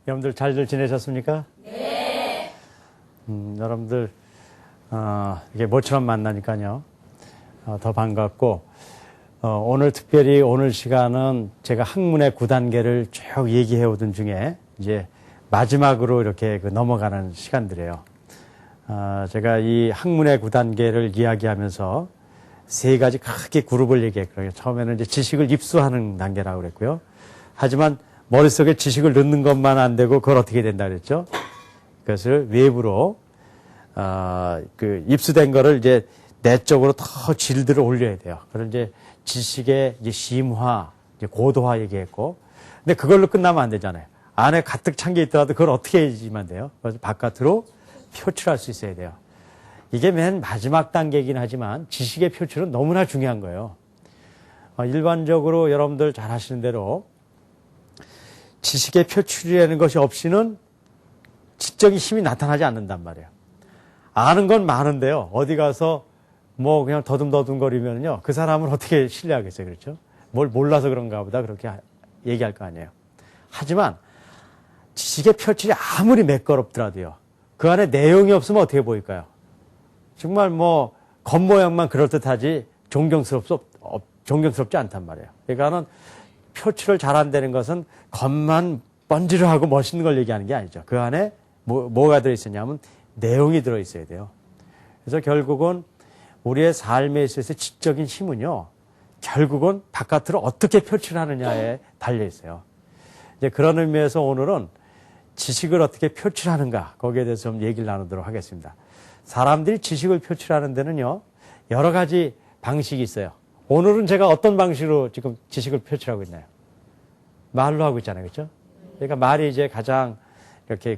여러분들 잘들 지내셨습니까? 네. 여러분들 이게 모처럼 만나니까요. 더 반갑고 오늘 특별히 오늘 시간은 제가 학문의 9단계를 쭉 얘기해 오던 중에 이제 마지막으로 이렇게 넘어가는 시간들이에요. 제가 이 학문의 9단계를 이야기하면서 세 가지 크게 그룹을 얘기했거든요. 처음에는 이제 지식을 입수하는 단계라고 그랬고요. 하지만 머릿속에 지식을 넣는 것만 안 되고 그걸 어떻게 된다 그랬죠? 그것을 외부로 입수된 거를 이제 내적으로 더 질들을 올려야 돼요. 그런 이제 지식의 이제 심화, 이제 고도화 얘기했고, 근데 그걸로 끝나면 안 되잖아요. 안에 가득 찬 게 있더라도 그걸 어떻게 해야지만 돼요? 그래서 바깥으로 표출할 수 있어야 돼요. 이게 맨 마지막 단계이긴 하지만 지식의 표출은 너무나 중요한 거예요. 일반적으로 여러분들 잘 아시는 대로 지식의 표출이라는 것이 없이는 지적인 힘이 나타나지 않는단 말이에요. 아는 건 많은데요. 어디 가서 뭐 그냥 더듬더듬거리면요. 그 사람을 어떻게 신뢰하겠어요. 그렇죠? 뭘 몰라서 그런가 보다 그렇게 얘기할 거 아니에요. 하지만 지식의 표출이 아무리 매끄럽더라도요. 그 안에 내용이 없으면 어떻게 보일까요? 정말 뭐 겉모양만 그럴듯하지 존경스럽지 않단 말이에요. 그러니까는 표출을 잘한다는 것은 겉만 번지르하고 멋있는 걸 얘기하는 게 아니죠. 그 안에 뭐가 들어있었냐면 내용이 들어있어야 돼요. 그래서 결국은 우리의 삶에 있어서 지적인 힘은요. 결국은 바깥으로 어떻게 표출하느냐에 달려있어요. 이제 그런 의미에서 오늘은 지식을 어떻게 표출하는가 거기에 대해서 좀 얘기를 나누도록 하겠습니다. 사람들이 지식을 표출하는 데는요. 여러 가지 방식이 있어요. 오늘은 제가 어떤 방식으로 지금 지식을 표출하고 있나요? 말로 하고 있잖아요. 그렇죠? 그러니까 말이 이제 가장 이렇게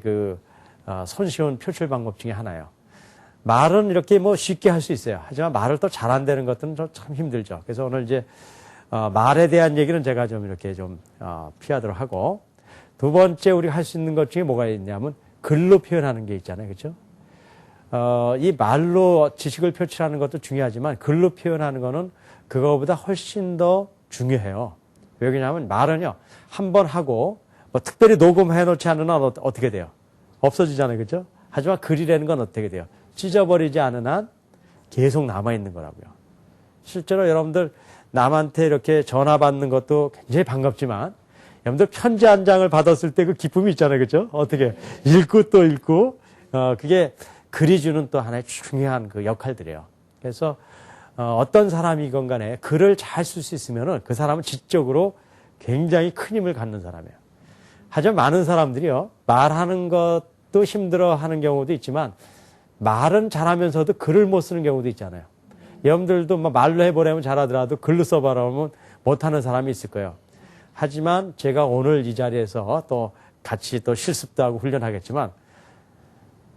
손쉬운 표출 방법 중에 하나예요. 말은 이렇게 뭐 쉽게 할 수 있어요. 하지만 말을 또 잘한다는 것들은 참 힘들죠. 그래서 오늘 이제 말에 대한 얘기는 제가 좀 이렇게 좀 피하도록 하고, 두 번째 우리가 할 수 있는 것 중에 뭐가 있냐면 글로 표현하는 게 있잖아요. 그렇죠? 이 말로 지식을 표출하는 것도 중요하지만 글로 표현하는 거는 그거보다 훨씬 더 중요해요. 왜냐하면 말은요, 한 번 하고, 뭐 특별히 녹음해 놓지 않는 한 어떻게 돼요? 없어지잖아요. 그죠? 하지만 글이라는 건 어떻게 돼요? 찢어버리지 않은 한 계속 남아있는 거라고요. 실제로 여러분들 남한테 이렇게 전화 받는 것도 굉장히 반갑지만, 여러분들 편지 한 장을 받았을 때 그 기쁨이 있잖아요. 그죠? 어떻게, 읽고 또 읽고, 그게 글이 주는 또 하나의 중요한 그 역할들이에요. 그래서, 어떤 사람이건 간에 글을 잘 쓸 수 있으면은 그 사람은 지적으로 굉장히 큰 힘을 갖는 사람이에요. 하지만 많은 사람들이요, 말하는 것도 힘들어 하는 경우도 있지만 말은 잘하면서도 글을 못 쓰는 경우도 있잖아요. 여러분들도 말로 해보려면 잘하더라도 글로 써봐라 하면 못하는 사람이 있을 거예요. 하지만 제가 오늘 이 자리에서 또 같이 또 실습도 하고 훈련하겠지만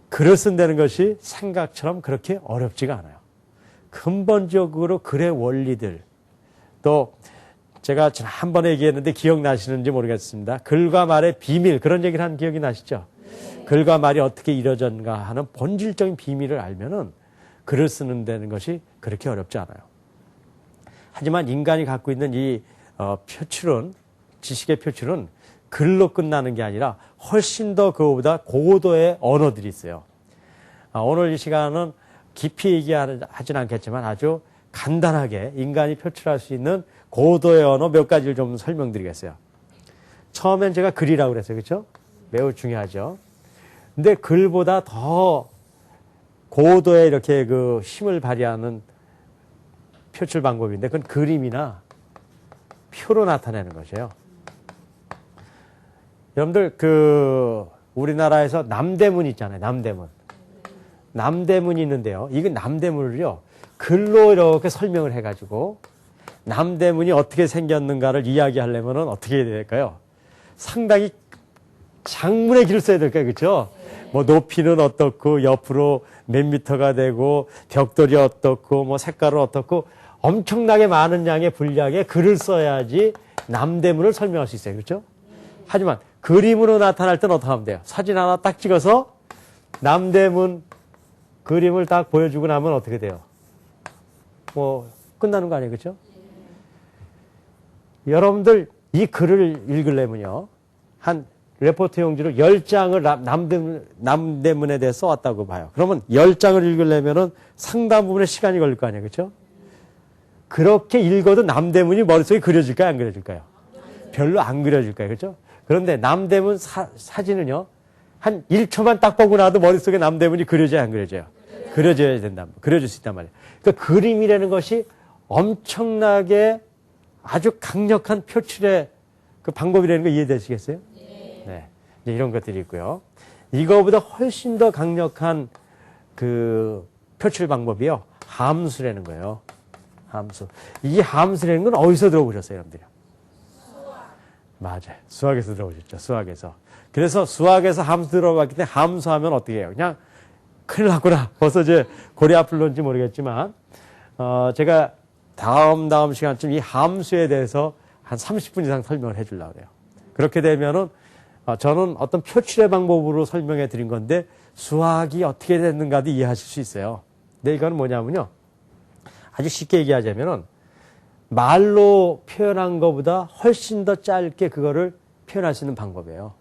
글을 쓴다는 것이 생각처럼 그렇게 어렵지가 않아요. 근본적으로 글의 원리들, 또 제가 지난번에 얘기했는데 기억나시는지 모르겠습니다. 글과 말의 비밀, 그런 얘기를 한 기억이 나시죠? 글과 말이 어떻게 이루어졌는가 하는 본질적인 비밀을 알면은 글을 쓰는 데는 것이 그렇게 어렵지 않아요. 하지만 인간이 갖고 있는 이 표출은, 지식의 표출은 글로 끝나는 게 아니라 훨씬 더 그거보다 고도의 언어들이 있어요. 오늘 이 시간은 깊이 얘기하진 않겠지만 아주 간단하게 인간이 표출할 수 있는 고도의 언어 몇 가지를 좀 설명드리겠어요. 처음엔 제가 글이라고 그랬어요. 그렇죠? 매우 중요하죠. 근데 글보다 더 고도의 이렇게 그 힘을 발휘하는 표출 방법인데 그건 그림이나 표로 나타내는 것이에요. 여러분들 우리나라에서 남대문 있잖아요. 남대문이 있는데요. 이거 남대문을요, 글로 이렇게 설명을 해가지고 남대문이 어떻게 생겼는가를 이야기하려면 어떻게 해야 될까요? 상당히 장문의 길을 써야 될까요? 그렇죠? 뭐 높이는 어떻고 옆으로 몇 미터가 되고 벽돌이 어떻고 뭐 색깔은 어떻고 엄청나게 많은 양의 분량의 글을 써야지 남대문을 설명할 수 있어요. 그렇죠? 하지만 그림으로 나타날 때는 어떻게 하면 돼요? 사진 하나 딱 찍어서 남대문 그림을 딱 보여주고 나면 어떻게 돼요? 뭐 끝나는 거 아니에요? 그렇죠? 여러분들 이 글을 읽으려면요, 한 레포트 용지로 10장을 남대문에 대해 써왔다고 봐요. 그러면 10장을 읽으려면은 상당 부분의 시간이 걸릴 거 아니에요. 그렇죠? 그렇게 읽어도 남대문이 머릿속에 그려질까요? 안 그려질까요? 별로 안 그려질 거예요. 그렇죠? 그런데 남대문 사진은요. 한 1초만 딱 보고 나도 머릿속에 남대문이 그려져야 안 그려져요? 그려져야 된다. 그려질 수 있단 말이에요. 그러니까 그림이라는 것이 엄청나게 아주 강력한 표출의 그 방법이라는 거 이해되시겠어요? 네. 이제 이런 것들이 있고요. 이거보다 훨씬 더 강력한 그 표출 방법이요. 함수라는 거예요. 함수. 이 함수라는 건 어디서 들어보셨어요, 여러분들이? 맞아요. 수학에서 들어보셨죠. 수학에서. 그래서 수학에서 함수 들어봤기 때문에 함수하면 어떻게 해요? 그냥 큰일 났구나. 벌써 이제 골이 아플런지 모르겠지만, 제가 다음 시간쯤 이 함수에 대해서 한 30분 이상 설명을 해 주려고 해요. 그렇게 되면은, 저는 어떤 표출의 방법으로 설명해 드린 건데, 수학이 어떻게 됐는가도 이해하실 수 있어요. 근데 이건 뭐냐면요. 아주 쉽게 얘기하자면은, 말로 표현한 것보다 훨씬 더 짧게 그거를 표현할 수 있는 방법이에요.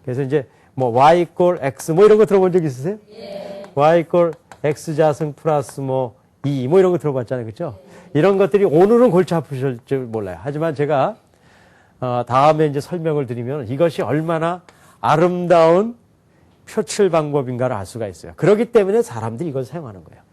그래서 이제 뭐 y equal x 뭐 이런 거 들어본 적 있으세요? 예. y equal x 자승 플러스 뭐 2 뭐 이런 거 들어봤잖아요. 그렇죠? 예. 이런 것들이 오늘은 골치 아프실 줄 몰라요. 하지만 제가 다음에 이제 설명을 드리면 이것이 얼마나 아름다운 표출 방법인가를 알 수가 있어요. 그렇기 때문에 사람들이 이걸 사용하는 거예요.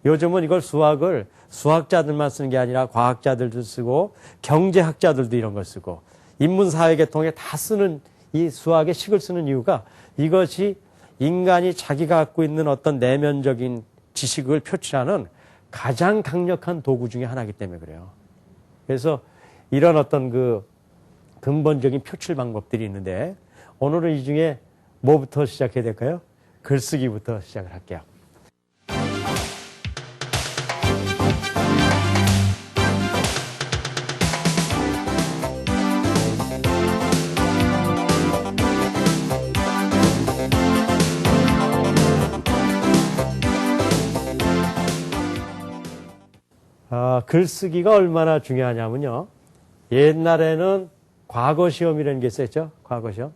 요즘은 이걸 수학을 수학자들만 쓰는 게 아니라 과학자들도 쓰고 경제학자들도 이런 걸 쓰고 인문사회계통에 다 쓰는 이 수학의 식을 쓰는 이유가 이것이 인간이 자기가 갖고 있는 어떤 내면적인 지식을 표출하는 가장 강력한 도구 중에 하나이기 때문에 그래요. 그래서 이런 어떤 그 근본적인 표출 방법들이 있는데 오늘은 이 중에 뭐부터 시작해야 될까요? 글쓰기부터 시작을 할게요. 글쓰기가 얼마나 중요하냐면요. 옛날에는 과거 시험이라는 게 있었죠. 과거 시험.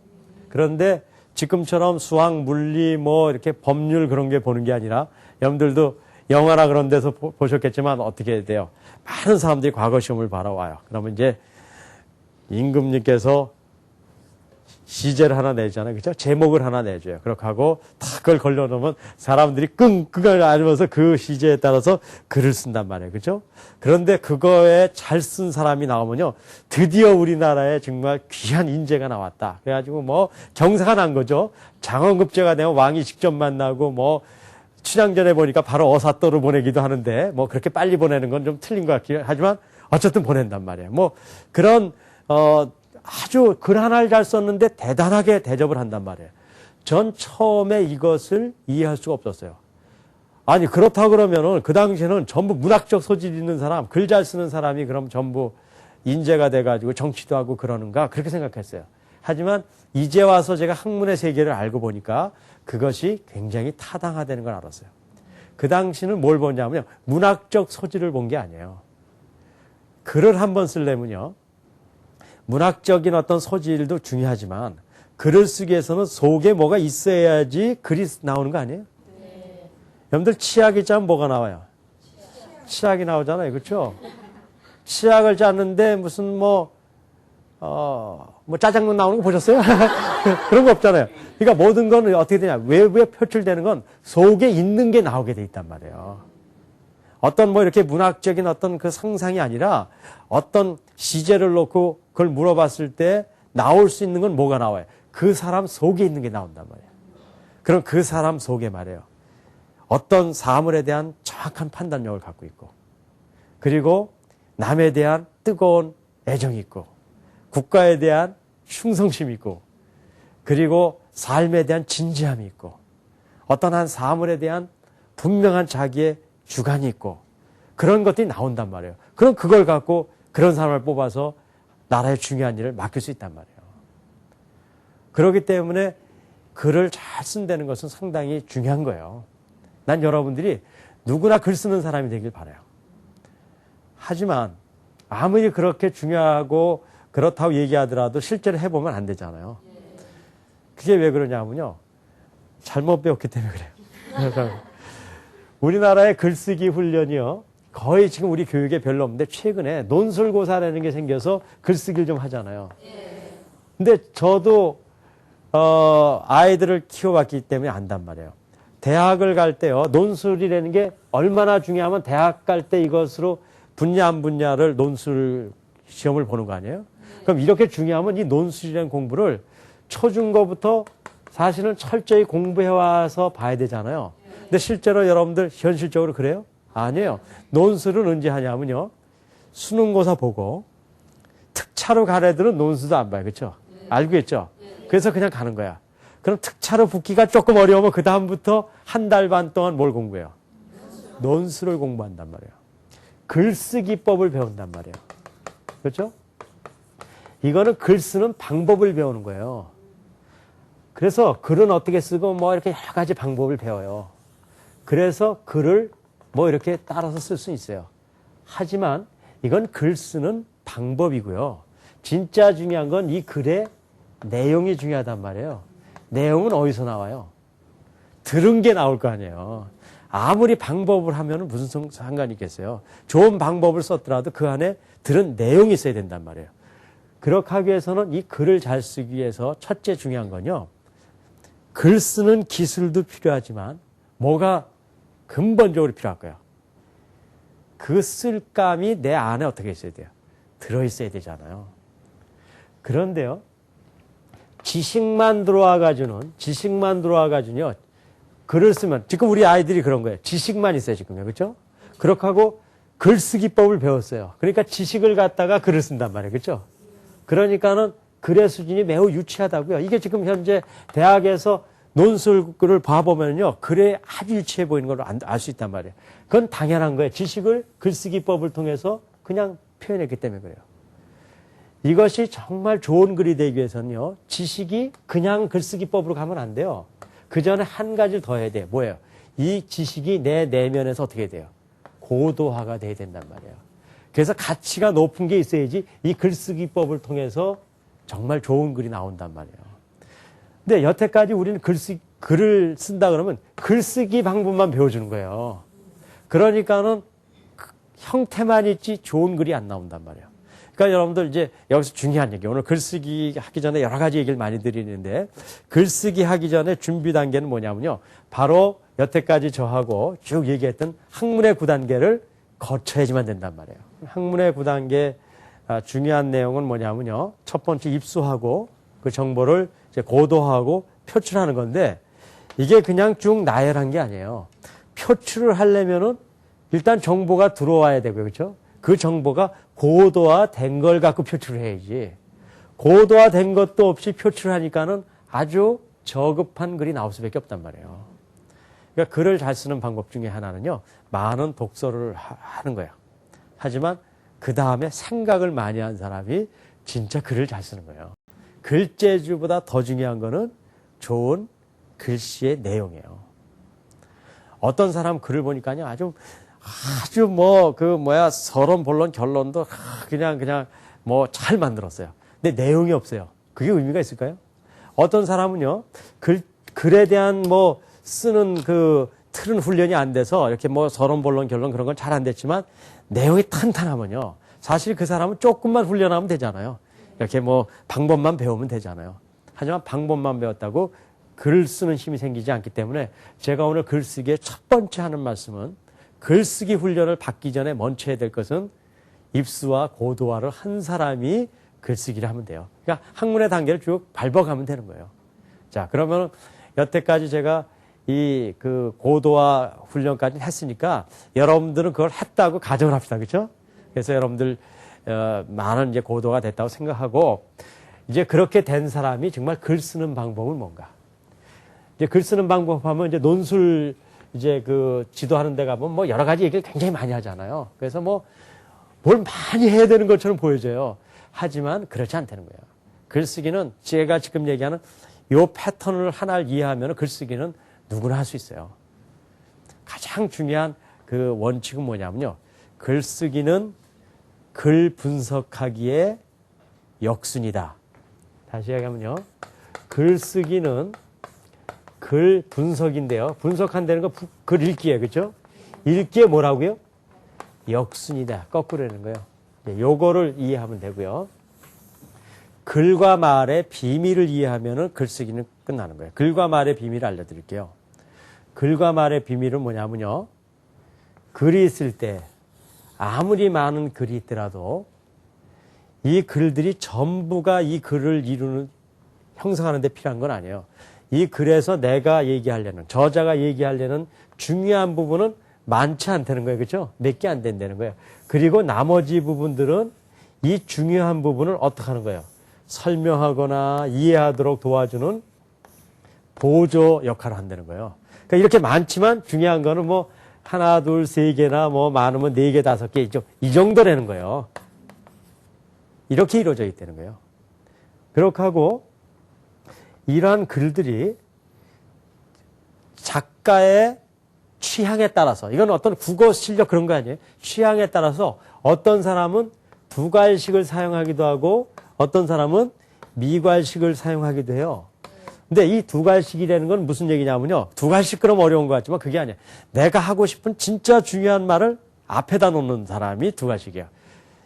그런데 지금처럼 수학, 물리, 뭐 이렇게 법률 그런 게 보는 게 아니라 여러분들도 영화나 그런 데서 보셨겠지만 어떻게 돼요? 많은 사람들이 과거 시험을 바로 와요. 그러면 이제 임금님께서 시제를 하나 내잖아요. 그죠? 제목을 하나 내줘요. 그렇게 하고 다 그걸 걸려놓으면 사람들이 끙끙을 앓으면서 그 시제에 따라서 글을 쓴단 말이에요. 그죠? 그런데 그거에 잘 쓴 사람이 나오면요. 드디어 우리나라에 정말 귀한 인재가 나왔다. 그래가지고 뭐 경사가 난 거죠. 장원급제가 되면 왕이 직접 만나고 뭐 춘향전에 보니까 바로 어사또를 보내기도 하는데 뭐 그렇게 빨리 보내는 건 좀 틀린 것 같긴 하지만 어쨌든 보낸단 말이에요. 뭐 그런 아주 글 하나를 잘 썼는데 대단하게 대접을 한단 말이에요. 전 처음에 이것을 이해할 수가 없었어요. 아니 그렇다 그러면은 그 당시에는 전부 문학적 소질 있는 사람, 글 잘 쓰는 사람이 그럼 전부 인재가 돼가지고 정치도 하고 그러는가 그렇게 생각했어요. 하지만 이제 와서 제가 학문의 세계를 알고 보니까 그것이 굉장히 타당하다는 걸 알았어요. 그 당시는 뭘 보냐면요. 문학적 소질을 본 게 아니에요. 글을 한번 쓰려면요. 문학적인 어떤 소질도 중요하지만 글을 쓰기 위해서는 속에 뭐가 있어야지 글이 나오는 거 아니에요? 네. 여러분들 치약이 짜면 뭐가 나와요? 치약이 나오잖아요. 그렇죠? 치약을 짰는데 무슨 뭐 짜장면 나오는 거 보셨어요? 그런 거 없잖아요. 그러니까 모든 건 어떻게 되냐. 외부에 표출되는 건 속에 있는 게 나오게 돼 있단 말이에요. 어떤 뭐 이렇게 문학적인 어떤 그 상상이 아니라 어떤 시제를 놓고 그걸 물어봤을 때 나올 수 있는 건 뭐가 나와요? 그 사람 속에 있는 게 나온단 말이에요. 그럼 그 사람 속에 말이에요. 어떤 사물에 대한 정확한 판단력을 갖고 있고 그리고 남에 대한 뜨거운 애정이 있고 국가에 대한 충성심이 있고 그리고 삶에 대한 진지함이 있고 어떤 한 사물에 대한 분명한 자기의 주관이 있고 그런 것들이 나온단 말이에요. 그럼 그걸 갖고 그런 사람을 뽑아서 나라의 중요한 일을 맡길 수 있단 말이에요. 그렇기 때문에 글을 잘 쓴다는 것은 상당히 중요한 거예요. 난 여러분들이 누구나 글 쓰는 사람이 되길 바라요. 하지만 아무리 그렇게 중요하고 그렇다고 얘기하더라도 실제로 해보면 안 되잖아요. 그게 왜 그러냐면요. 잘못 배웠기 때문에 그래요. 우리나라의 글쓰기 훈련이요. 거의 지금 우리 교육에 별로 없는데 최근에 논술고사라는 게 생겨서 글쓰기를 좀 하잖아요. 근데 저도 아이들을 키워봤기 때문에 안단 말이에요. 대학을 갈 때요. 논술이라는 게 얼마나 중요하면 대학 갈 때 이것으로 분야 한 분야를 논술 시험을 보는 거 아니에요? 그럼 이렇게 중요하면 이 논술이라는 공부를 초중고부터 사실은 철저히 공부해와서 봐야 되잖아요. 근데 실제로 여러분들 현실적으로 그래요? 아니에요. 논술은 언제 하냐면요. 수능고사 보고 특차로 간 애들은 논술도 안 봐요. 그렇죠? 알겠죠? 그래서 그냥 가는 거야. 그럼 특차로 붙기가 조금 어려우면 그 다음부터 한 달 반 동안 뭘 공부해요? 논술을 공부한단 말이에요. 글쓰기법을 배운단 말이에요. 그렇죠? 이거는 글 쓰는 방법을 배우는 거예요. 그래서 글은 어떻게 쓰고 뭐 이렇게 여러 가지 방법을 배워요. 그래서 글을 뭐 이렇게 따라서 쓸 수 있어요. 하지만 이건 글 쓰는 방법이고요. 진짜 중요한 건 이 글의 내용이 중요하단 말이에요. 내용은 어디서 나와요? 들은 게 나올 거 아니에요. 아무리 방법을 하면 무슨 상관이 있겠어요. 좋은 방법을 썼더라도 그 안에 들은 내용이 있어야 된단 말이에요. 그렇게 하기 위해서는 이 글을 잘 쓰기 위해서 첫째 중요한 건요. 글 쓰는 기술도 필요하지만 뭐가 근본적으로 필요할 거예요. 그 쓸감이 내 안에 어떻게 있어야 돼요? 들어있어야 되잖아요. 그런데요. 지식만 들어와가지고요. 글을 쓰면, 지금 우리 아이들이 그런 거예요. 지식만 있어요, 지금요. 그렇죠? 그렇게 하고 글쓰기법을 배웠어요. 그러니까 지식을 갖다가 글을 쓴단 말이에요. 그렇죠? 그러니까는 글의 수준이 매우 유치하다고요. 이게 지금 현재 대학에서 논술을 봐보면요. 글에 아주 유치해 보이는 걸 알 수 있단 말이에요. 그건 당연한 거예요. 지식을 글쓰기법을 통해서 그냥 표현했기 때문에 그래요. 이것이 정말 좋은 글이 되기 위해서는요. 지식이 그냥 글쓰기법으로 가면 안 돼요. 그 전에 한 가지를 더 해야 돼요. 뭐예요? 이 지식이 내 내면에서 어떻게 돼요? 고도화가 돼야 된단 말이에요. 그래서 가치가 높은 게 있어야지 이 글쓰기법을 통해서 정말 좋은 글이 나온단 말이에요. 근데 여태까지 우리는 글을 쓴다 그러면 글쓰기 방법만 배워주는 거예요. 그러니까는 형태만 있지 좋은 글이 안 나온단 말이에요. 그러니까 여러분들 이제 여기서 중요한 얘기, 오늘 글쓰기 하기 전에 여러 가지 얘기를 많이 드리는데 글쓰기 하기 전에 준비 단계는 뭐냐면요. 바로 여태까지 저하고 쭉 얘기했던 학문의 9단계를 거쳐야지만 된단 말이에요. 학문의 9단계 중요한 내용은 뭐냐면요. 첫 번째 입수하고 그 정보를 이제 고도화하고 표출하는 건데 이게 그냥 쭉 나열한 게 아니에요. 표출을 하려면은 일단 정보가 들어와야 되고요. 그렇죠? 그 정보가 고도화된 걸 갖고 표출을 해야지. 고도화된 것도 없이 표출하니까는 아주 저급한 글이 나올 수밖에 없단 말이에요. 그러니까 글을 잘 쓰는 방법 중에 하나는요. 많은 독서를 하는 거예요. 하지만 그 다음에 생각을 많이 한 사람이 진짜 글을 잘 쓰는 거예요. 글재주보다 더 중요한 거는 좋은 글씨의 내용이에요. 어떤 사람 글을 보니까요. 아주 서론, 본론, 결론도 그냥 잘 만들었어요. 근데 내용이 없어요. 그게 의미가 있을까요? 어떤 사람은요. 글에 대한 쓰는 그 틀은 훈련이 안 돼서 이렇게 서론, 본론, 결론 그런 건 잘 안 됐지만 내용이 탄탄하면요. 사실 그 사람은 조금만 훈련하면 되잖아요. 이렇게 방법만 배우면 되잖아요. 하지만 방법만 배웠다고 글 쓰는 힘이 생기지 않기 때문에 제가 오늘 글쓰기의 첫 번째 하는 말씀은 글쓰기 훈련을 받기 전에 먼저 해야 될 것은 입수와 고도화를 한 사람이 글쓰기를 하면 돼요. 그러니까 학문의 단계를 쭉 밟아가면 되는 거예요. 자, 그러면 여태까지 제가 이 고도화 훈련까지 했으니까 여러분들은 그걸 했다고 가정을 합시다. 그렇죠? 그래서 여러분들 많은 이제 고도가 됐다고 생각하고 이제 그렇게 된 사람이 정말 글 쓰는 방법은 뭔가? 이제 글 쓰는 방법 하면 이제 논술 이제 지도하는 데 가면 여러 가지 얘기를 굉장히 많이 하잖아요. 그래서 뭘 많이 해야 되는 것처럼 보여져요. 하지만 그렇지 않다는 거예요. 글쓰기는 제가 지금 얘기하는 요 패턴을 하나를 이해하면 글쓰기는 누구나 할 수 있어요. 가장 중요한 그 원칙은 뭐냐면요. 글쓰기는 글 분석하기의 역순이다. 다시 얘기하면요. 글쓰기는 글 분석인데요. 분석한다는 거 글 읽기예요. 그렇죠? 읽기에 뭐라고요? 역순이다. 거꾸로 하는 거예요. 요거를 이해하면 되고요. 글과 말의 비밀을 이해하면은 글쓰기는 끝나는 거예요. 글과 말의 비밀을 알려드릴게요. 글과 말의 비밀은 뭐냐면요. 글이 있을 때 아무리 많은 글이 있더라도 이 글들이 전부가 이 글을 형성하는 데 필요한 건 아니에요. 이 글에서 내가 얘기하려는, 저자가 얘기하려는 중요한 부분은 많지 않다는 거예요. 그렇죠? 몇 개 안 된다는 거예요. 그리고 나머지 부분들은 이 중요한 부분을 어떻게 하는 거예요? 설명하거나 이해하도록 도와주는 보조 역할을 한다는 거예요. 그러니까 이렇게 많지만 중요한 거는 뭐 하나, 둘, 세 개나 뭐 많으면 네 개, 다섯 개 이 정도라는 거예요. 이렇게 이루어져 있다는 거예요. 그렇게 하고 이러한 글들이 작가의 취향에 따라서, 이건 어떤 국어 실력 그런 거 아니에요? 취향에 따라서 어떤 사람은 두괄식을 사용하기도 하고 어떤 사람은 미괄식을 사용하기도 해요. 근데 이 두괄식이라는 건 무슨 얘기냐면요. 두괄식 그럼 어려운 것 같지만 그게 아니에요. 내가 하고 싶은 진짜 중요한 말을 앞에다 놓는 사람이 두괄식이에요.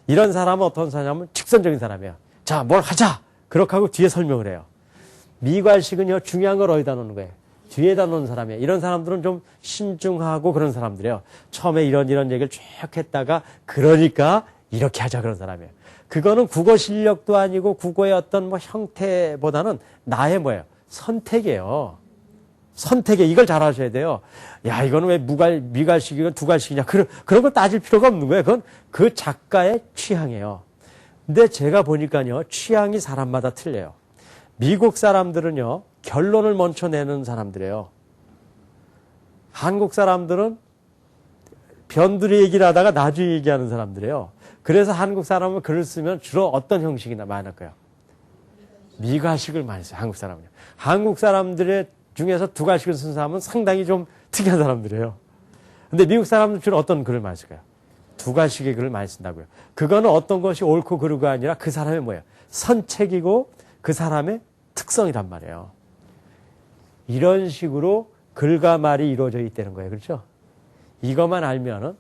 이런 사람은 어떤 사람이냐면 직선적인 사람이에요. 자, 뭘 하자! 그렇게 하고 뒤에 설명을 해요. 미괄식은요, 중요한 걸 어디다 놓는 거예요? 뒤에다 놓는 사람이에요. 이런 사람들은 좀 신중하고 그런 사람들이에요. 처음에 이런 얘기를 쭉 했다가 그러니까 이렇게 하자 그런 사람이에요. 그거는 국어 실력도 아니고 국어의 어떤 뭐 형태보다는 나의 뭐예요? 선택이에요. 선택에 이걸 잘 하셔야 돼요. 야, 이거는 왜 미괄식이고 두괄식이냐. 그런 걸 따질 필요가 없는 거예요. 그건 그 작가의 취향이에요. 근데 제가 보니까요, 취향이 사람마다 틀려요. 미국 사람들은요, 결론을 먼저 내는 사람들이에요. 한국 사람들은 변두리 얘기를 하다가 나중에 얘기하는 사람들이에요. 그래서 한국 사람은 글을 쓰면 주로 어떤 형식이나 많이 할 거예요? 미괄식을 많이 써요, 한국 사람은요. 한국 사람들의 중에서 두괄식을 쓴 사람은 상당히 좀 특이한 사람들이에요. 근데 미국 사람들은 주로 어떤 글을 많이 쓸까요? 두괄식의 글을 많이 쓴다고요. 그거는 어떤 것이 옳고 그르가 아니라 그 사람의 뭐예요? 선책이고 그 사람의 특성이란 말이에요. 이런 식으로 글과 말이 이루어져 있다는 거예요. 그렇죠? 이것만 알면은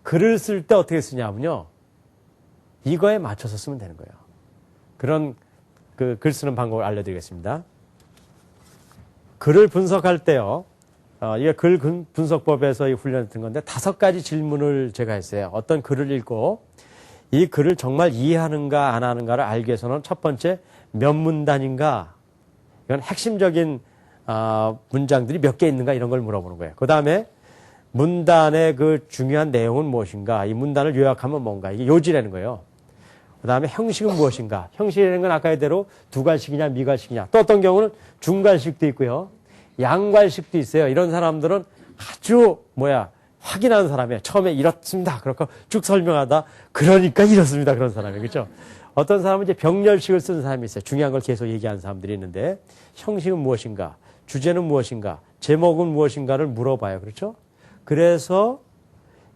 글을 쓸 때 어떻게 쓰냐면요. 이거에 맞춰서 쓰면 되는 거예요. 그런 그 글 쓰는 방법을 알려드리겠습니다. 글을 분석할 때요. 이게 글 분석법에서 훈련했던 건데 5가지 질문을 제가 했어요. 어떤 글을 읽고 이 글을 정말 이해하는가 안 하는가를 알기 위해서는 첫 번째 몇 문단인가, 이건 핵심적인 문장들이 몇 개 있는가 이런 걸 물어보는 거예요. 그 다음에 문단의 그 중요한 내용은 무엇인가, 이 문단을 요약하면 뭔가, 이게 요지라는 거예요. 그 다음에 형식은 무엇인가, 형식이라는 건 아까 대로 두괄식이냐 미괄식이냐, 또 어떤 경우는 중괄식도 있고요, 양괄식도 있어요. 이런 사람들은 아주 확인하는 사람이에요. 처음에 이렇습니다. 그렇고 쭉 설명하다 그러니까 이렇습니다. 그런 사람이에요. 그렇죠? 어떤 사람은 이제 병렬식을 쓰는 사람이 있어요. 중요한 걸 계속 얘기하는 사람들이 있는데 형식은 무엇인가, 주제는 무엇인가, 제목은 무엇인가를 물어봐요. 그렇죠? 그래서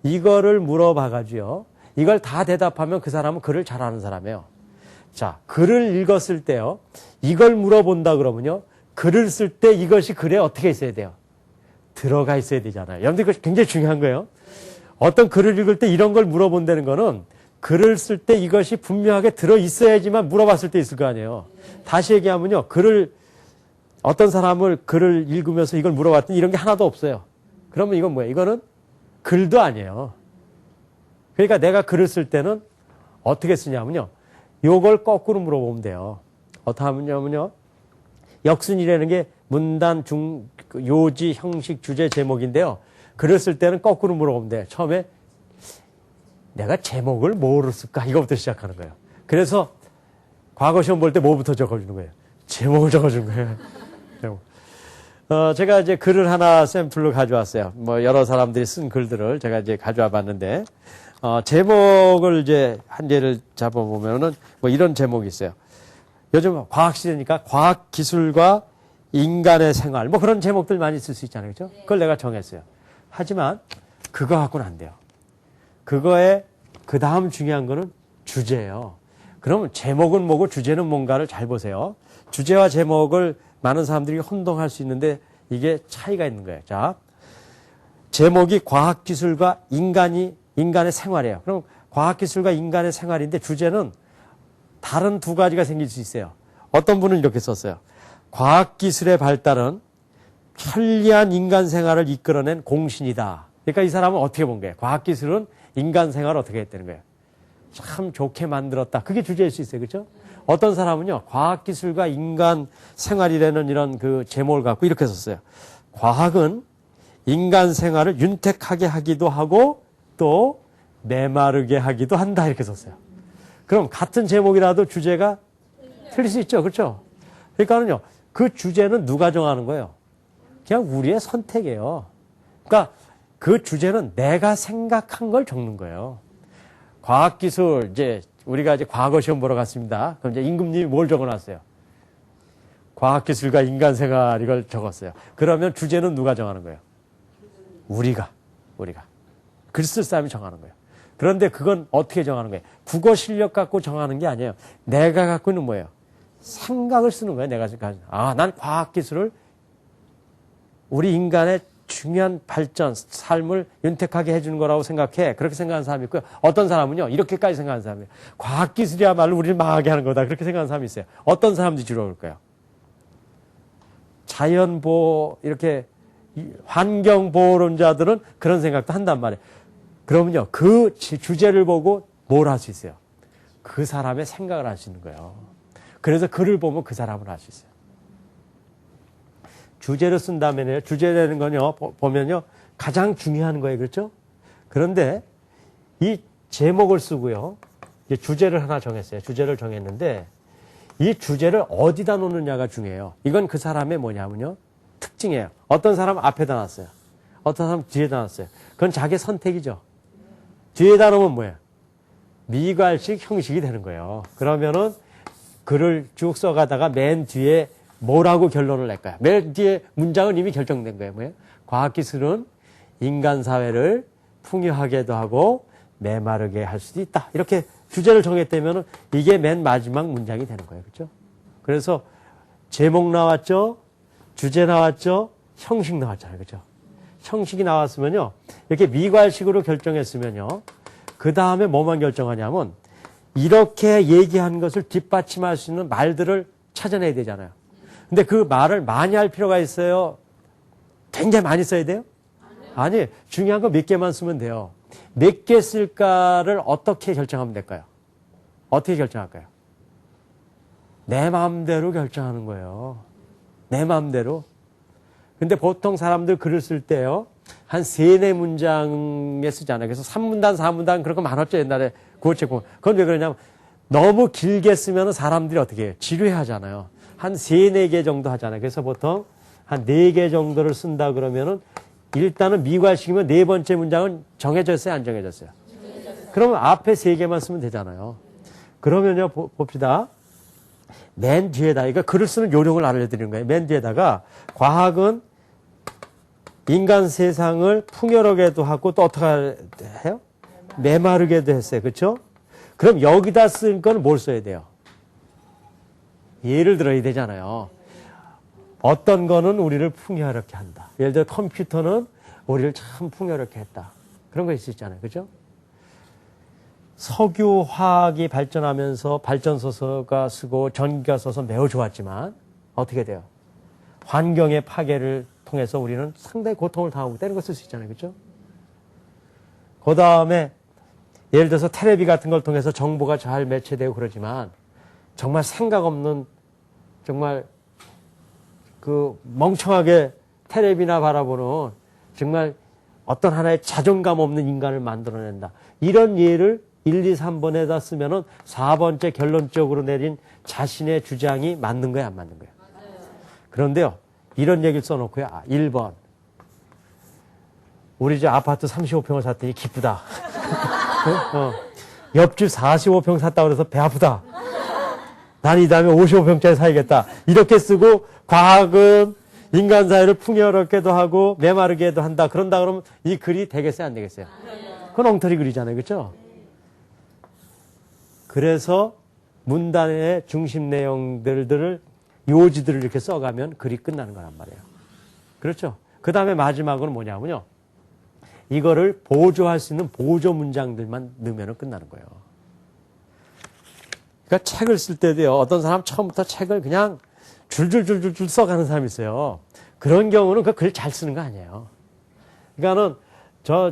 이거를 물어봐가지고요. 이걸 다 대답하면 그 사람은 글을 잘하는 사람이에요. 자, 글을 읽었을 때요. 이걸 물어본다 그러면요. 글을 쓸 때 이것이 글에 어떻게 있어야 돼요? 들어가 있어야 되잖아요. 여러분들 이거 굉장히 중요한 거예요. 어떤 글을 읽을 때 이런 걸 물어본다는 거는 글을 쓸 때 이것이 분명하게 들어 있어야지만 물어봤을 때 있을 거 아니에요. 다시 얘기하면요. 어떤 사람을 글을 읽으면서 이걸 물어봤더니 이런 게 하나도 없어요. 그러면 이건 뭐예요? 이거는 글도 아니에요. 그러니까 내가 글을 쓸 때는 어떻게 쓰냐면요. 요걸 거꾸로 물어보면 돼요. 어떻게 하면요. 역순이라는 게 문단, 요지, 형식, 주제, 제목인데요. 글을 쓸 때는 거꾸로 물어보면 돼요. 처음에 내가 제목을 뭐로 쓸까? 이거부터 시작하는 거예요. 그래서 과거 시험 볼 때 뭐부터 적어주는 거예요? 제목을 적어주는 거예요. 제목. 제가 이제 글을 하나 샘플로 가져왔어요. 여러 사람들이 쓴 글들을 제가 이제 가져와 봤는데, 제목을 이제 한 개를 잡아보면은 이런 제목이 있어요. 요즘 과학 시대니까 과학 기술과 인간의 생활, 그런 제목들 많이 쓸 수 있잖아요. 그죠? 그걸 내가 정했어요. 하지만 그거 갖고는 안 돼요. 그거에 그 다음 중요한 거는 주제예요. 그러면 제목은 뭐고 주제는 뭔가를 잘 보세요. 주제와 제목을 많은 사람들이 혼동할 수 있는데 이게 차이가 있는 거예요. 자, 제목이 과학기술과 인간의 생활이에요. 그럼 과학기술과 인간의 생활인데 주제는 다른 두 가지가 생길 수 있어요. 어떤 분은 이렇게 썼어요. 과학기술의 발달은 편리한 인간 생활을 이끌어낸 공신이다. 그러니까 이 사람은 어떻게 본 거예요? 과학기술은 인간 생활을 어떻게 했다는 거예요? 참 좋게 만들었다. 그게 주제일 수 있어요. 그렇죠? 어떤 사람은요. 과학기술과 인간 생활이라는 이런 그 제목을 갖고 이렇게 썼어요. 과학은 인간 생활을 윤택하게 하기도 하고 또 메마르게 하기도 한다. 이렇게 썼어요. 그럼 같은 제목이라도 주제가 틀릴 수 있죠. 그렇죠? 그러니까는요. 그 주제는 누가 정하는 거예요? 그냥 우리의 선택이에요. 그러니까 그 주제는 내가 생각한 걸 적는 거예요. 과학기술, 우리가 과거 시험 보러 갔습니다. 그럼 임금님이 뭘 적어놨어요? 과학기술과 인간생활 이걸 적었어요. 그러면 주제는 누가 정하는 거예요? 우리가. 글 쓸 사람이 정하는 거예요. 그런데 그건 어떻게 정하는 거예요? 국어 실력 갖고 정하는 게 아니에요. 내가 갖고 있는 뭐예요? 생각을 쓰는 거예요. 내가 생각하는. 난 과학기술을 우리 인간의 중요한 발전, 삶을 윤택하게 해주는 거라고 생각해. 그렇게 생각하는 사람이 있고요. 어떤 사람은요, 이렇게까지 생각하는 사람이에요. 과학기술이야말로 우리를 망하게 하는 거다. 그렇게 생각하는 사람이 있어요. 어떤 사람들이 주로 그럴까요? 자연보호, 이렇게 환경보호론자들은 그런 생각도 한단 말이에요. 그러면요, 그 주제를 보고 뭘 할 수 있어요? 그 사람의 생각을 할 수 있는 거예요. 그래서 글을 보면 그 사람을 알 수 있어요. 주제를 쓴다면요, 주제라는 건요, 보면요, 가장 중요한 거예요. 그렇죠? 그런데 이 제목을 쓰고요, 주제를 하나 정했어요. 주제를 정했는데 이 주제를 어디다 놓느냐가 중요해요. 이건 그 사람의 뭐냐면요, 특징이에요. 어떤 사람은 앞에다 놨어요. 어떤 사람은 뒤에다 놨어요. 그건 자기 선택이죠. 뒤에다 놓으면 뭐예요? 미괄식 형식이 되는 거예요. 그러면은 글을 쭉 써가다가 맨 뒤에 뭐라고 결론을 낼까요? 맨 뒤에 문장은 이미 결정된 거예요. 뭐예요? 과학기술은 인간사회를 풍요하게도 하고 메마르게 할 수도 있다. 이렇게 주제를 정했다면 이게 맨 마지막 문장이 되는 거예요. 그렇죠? 그래서 제목 나왔죠? 주제 나왔죠? 형식 나왔잖아요. 그렇죠? 형식이 나왔으면요, 이렇게 미괄식으로 결정했으면요, 그 다음에 뭐만 결정하냐면 이렇게 얘기한 것을 뒷받침할 수 있는 말들을 찾아내야 되잖아요. 근데 그 말을 많이 할 필요가 있어요? 굉장히 많이 써야 돼요? 아니, 중요한 거 몇 개만 쓰면 돼요. 몇 개 쓸까를 어떻게 결정하면 될까요? 어떻게 결정할까요? 내 마음대로 결정하는 거예요. 내 마음대로. 근데 보통 사람들 글을 쓸 때요, 한 3-4문장에 쓰잖아요. 그래서 3문단, 4문단 그런 거 많았죠. 옛날에 구호책 보면. 그건 왜 그러냐면 너무 길게 쓰면 사람들이 어떻게 해요? 지루해 하잖아요. 한 3-4개 정도 하잖아요. 그래서 보통 한 4개 정도를 쓴다 그러면은 일단은 미괄식이면 4번째 문장은 정해졌어요? 안 정해졌어요? 그러면 앞에 3개만 쓰면 되잖아요. 그러면요, 봅시다. 맨 뒤에다, 이거 글을 쓰는 요령을 알려드리는 거예요. 맨 뒤에다가 과학은 인간 세상을 풍요롭게도 하고 또 어떻게 해요? 메마르게도 했어요. 그렇죠? 그럼 여기다 쓴 건 뭘 써야 돼요? 예를 들어야 되잖아요. 어떤 거는 우리를 풍요롭게 한다. 예를 들어 컴퓨터는 우리를 참 풍요롭게 했다. 그런 거 있을 수 있잖아요. 그렇죠? 석유, 화학이 발전하면서 발전소가 쓰고 전기가 써서 매우 좋았지만 어떻게 돼요? 환경의 파괴를 통해서 우리는 상당히 고통을 당하고 있다는 걸 쓸 수 있잖아요. 그렇죠? 그 다음에 예를 들어서 텔레비 같은 걸 통해서 정보가 잘 매체되고 그러지만 정말 생각 없는, 정말 그 멍청하게 텔레비나 바라보는 정말 어떤 하나의 자존감 없는 인간을 만들어낸다. 이런 예를 1, 2, 3번에다 쓰면은 4번째 결론적으로 내린 자신의 주장이 맞는 거예요, 안 맞는 거예요? 맞아요. 그런데요, 이런 얘기를 써놓고요. 1번. 우리 집 아파트 35평을 샀더니 기쁘다. 옆집 45평 샀다고 그래서 배 아프다. 난 이 다음에 55평짜리 사야겠다. 이렇게 쓰고 과학은 인간 사회를 풍요롭게도 하고 메마르게도 한다. 그런다 그러면 이 글이 되겠어요, 안 되겠어요? 그건 엉터리 글이잖아요. 그렇죠? 그래서 문단의 중심 내용들을 요지들을 이렇게 써가면 글이 끝나는 거란 말이에요. 그렇죠? 그 다음에 마지막으로 뭐냐면요. 이거를 보조할 수 있는 보조 문장들만 넣으면 끝나는 거예요. 그러니까 책을 쓸 때도요. 어떤 사람 처음부터 책을 그냥 줄줄줄줄 써가는 사람이 있어요. 그런 경우는 그 글 잘 쓰는 거 아니에요. 그러니까는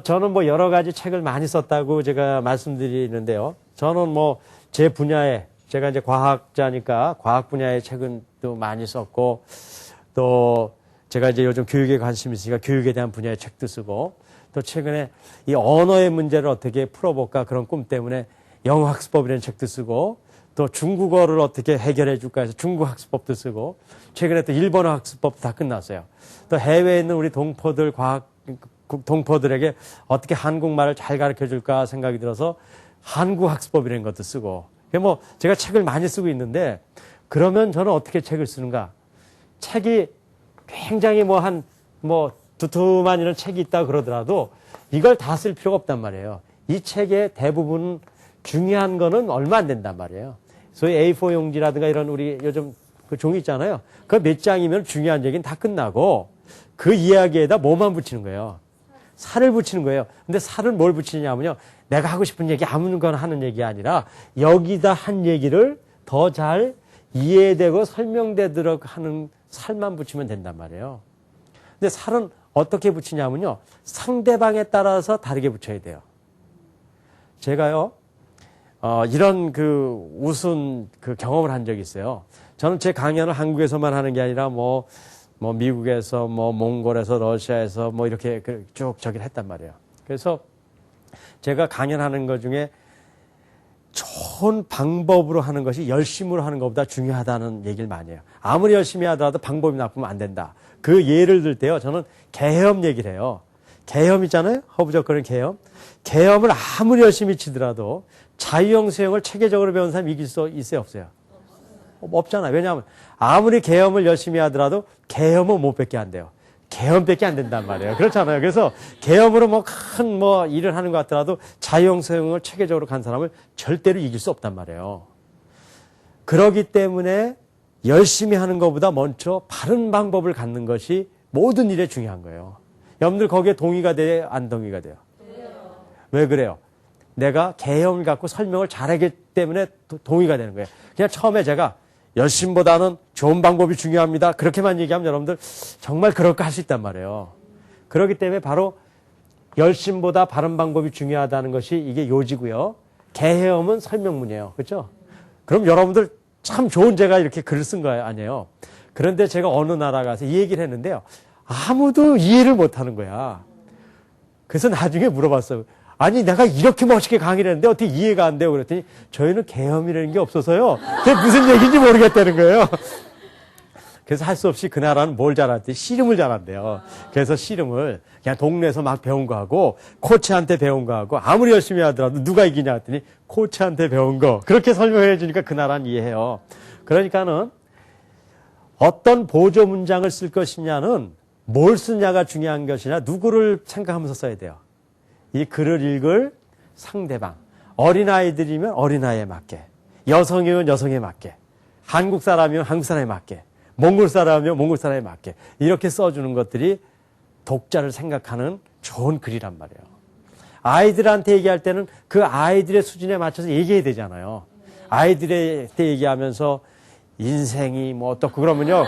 저는 뭐 여러 가지 책을 많이 썼다고 제가 말씀드리는데요. 저는 뭐 제 분야에 제가 이제 과학자니까 과학 분야의 책은 또 많이 썼고 또 제가 이제 요즘 교육에 관심이 있으니까 교육에 대한 분야의 책도 쓰고 또 최근에 이 언어의 문제를 어떻게 풀어볼까 그런 꿈 때문에 영어 학습법이라는 책도 쓰고 또 중국어를 어떻게 해결해 줄까 해서 중국 학습법도 쓰고 최근에 또 일본어 학습법 다 끝났어요. 또 해외에 있는 우리 동포들에게 어떻게 한국말을 잘 가르쳐 줄까 생각이 들어서 한국 학습법이라는 것도 쓰고 뭐 제가 책을 많이 쓰고 있는데 그러면 저는 어떻게 책을 쓰는가? 책이 굉장히 두툼한 이런 책이 있다 그러더라도 이걸 다 쓸 필요가 없단 말이에요. 이 책의 대부분 중요한 거는 얼마 안 된단 말이에요. 소위 A4 용지라든가 이런 우리 요즘 그 종이 있잖아요. 그 몇 장이면 중요한 얘기는 다 끝나고 그 이야기에다 뭐만 붙이는 거예요. 살을 붙이는 거예요. 근데 살을 뭘 붙이냐면요. 내가 하고 싶은 얘기 아무거나 하는 얘기 아니라 여기다 한 얘기를 더 잘 이해되고 설명되도록 하는 살만 붙이면 된단 말이에요. 근데 살은 어떻게 붙이냐면요. 상대방에 따라서 다르게 붙여야 돼요. 제가요, 이런 우스운 경험을 한 적이 있어요. 저는 제 강연을 한국에서만 하는 게 아니라 미국에서, 몽골에서, 러시아에서 이렇게 쭉 저기를 했단 말이에요. 그래서 제가 강연하는 것 중에 좋은 방법으로 하는 것이 열심으로 하는 것보다 중요하다는 얘기를 많이 해요. 아무리 열심히 하더라도 방법이 나쁘면 안 된다. 그 예를 들 때요. 저는 계엄 얘기를 해요. 계엄 있잖아요. 허브적거리는 계엄. 계엄을 아무리 열심히 치더라도 자유형 수영을 체계적으로 배운 사람이 이길 수 있어요? 없어요? 없잖아요. 왜냐하면 아무리 계엄을 열심히 하더라도 계엄은 못 뺏게 안 돼요. 계엄밖에 안 된단 말이에요. 그렇잖아요. 그래서 계엄으로 큰 일을 하는 것 같더라도 자유형 수영을 체계적으로 간 사람을 절대로 이길 수 없단 말이에요. 그러기 때문에 열심히 하는 것보다 먼저 바른 방법을 갖는 것이 모든 일에 중요한 거예요. 여러분들 거기에 동의가 돼요? 안 동의가 돼요? 왜 그래요? 내가 계엄을 갖고 설명을 잘하기 때문에 동의가 되는 거예요. 그냥 처음에 제가 열심보다는 좋은 방법이 중요합니다. 그렇게만 얘기하면 여러분들 정말 그럴까 할 수 있단 말이에요. 그렇기 때문에 바로 열심보다 바른 방법이 중요하다는 것이 이게 요지고요. 계엄은 설명문이에요. 그렇죠? 그럼 여러분들 참 좋은 제가 이렇게 글을 쓴 거예요. 아니에요. 그런데 제가 어느 나라 가서 이 얘기를 했는데요. 아무도 이해를 못하는 거야. 그래서 나중에 물어봤어요. 아니 내가 이렇게 멋있게 강의를 했는데 어떻게 이해가 안 돼요? 그랬더니 저희는 계엄이라는 게 없어서요. 그게 무슨 얘기인지 모르겠다는 거예요. 그래서 할 수 없이 그 나라는 뭘 잘하는데 씨름을 잘한대요. 그래서 씨름을 그냥 동네에서 막 배운 거 하고 코치한테 배운 거 하고 아무리 열심히 하더라도 누가 이기냐 했더니 코치한테 배운 거. 그렇게 설명해 주니까 그 나라는 이해해요. 그러니까는 어떤 보조 문장을 쓸 것이냐는 뭘 쓰냐가 중요한 것이냐 누구를 생각하면서 써야 돼요. 이 글을 읽을 상대방. 어린아이들이면 어린아이에 맞게. 여성이면 여성에 맞게. 한국 사람이면 한국 사람에 맞게. 몽골 사람이면 몽골 사람에 맞게. 이렇게 써주는 것들이 독자를 생각하는 좋은 글이란 말이에요. 아이들한테 얘기할 때는 그 아이들의 수준에 맞춰서 얘기해야 되잖아요. 아이들한테 얘기하면서 인생이 어떻고 그러면요.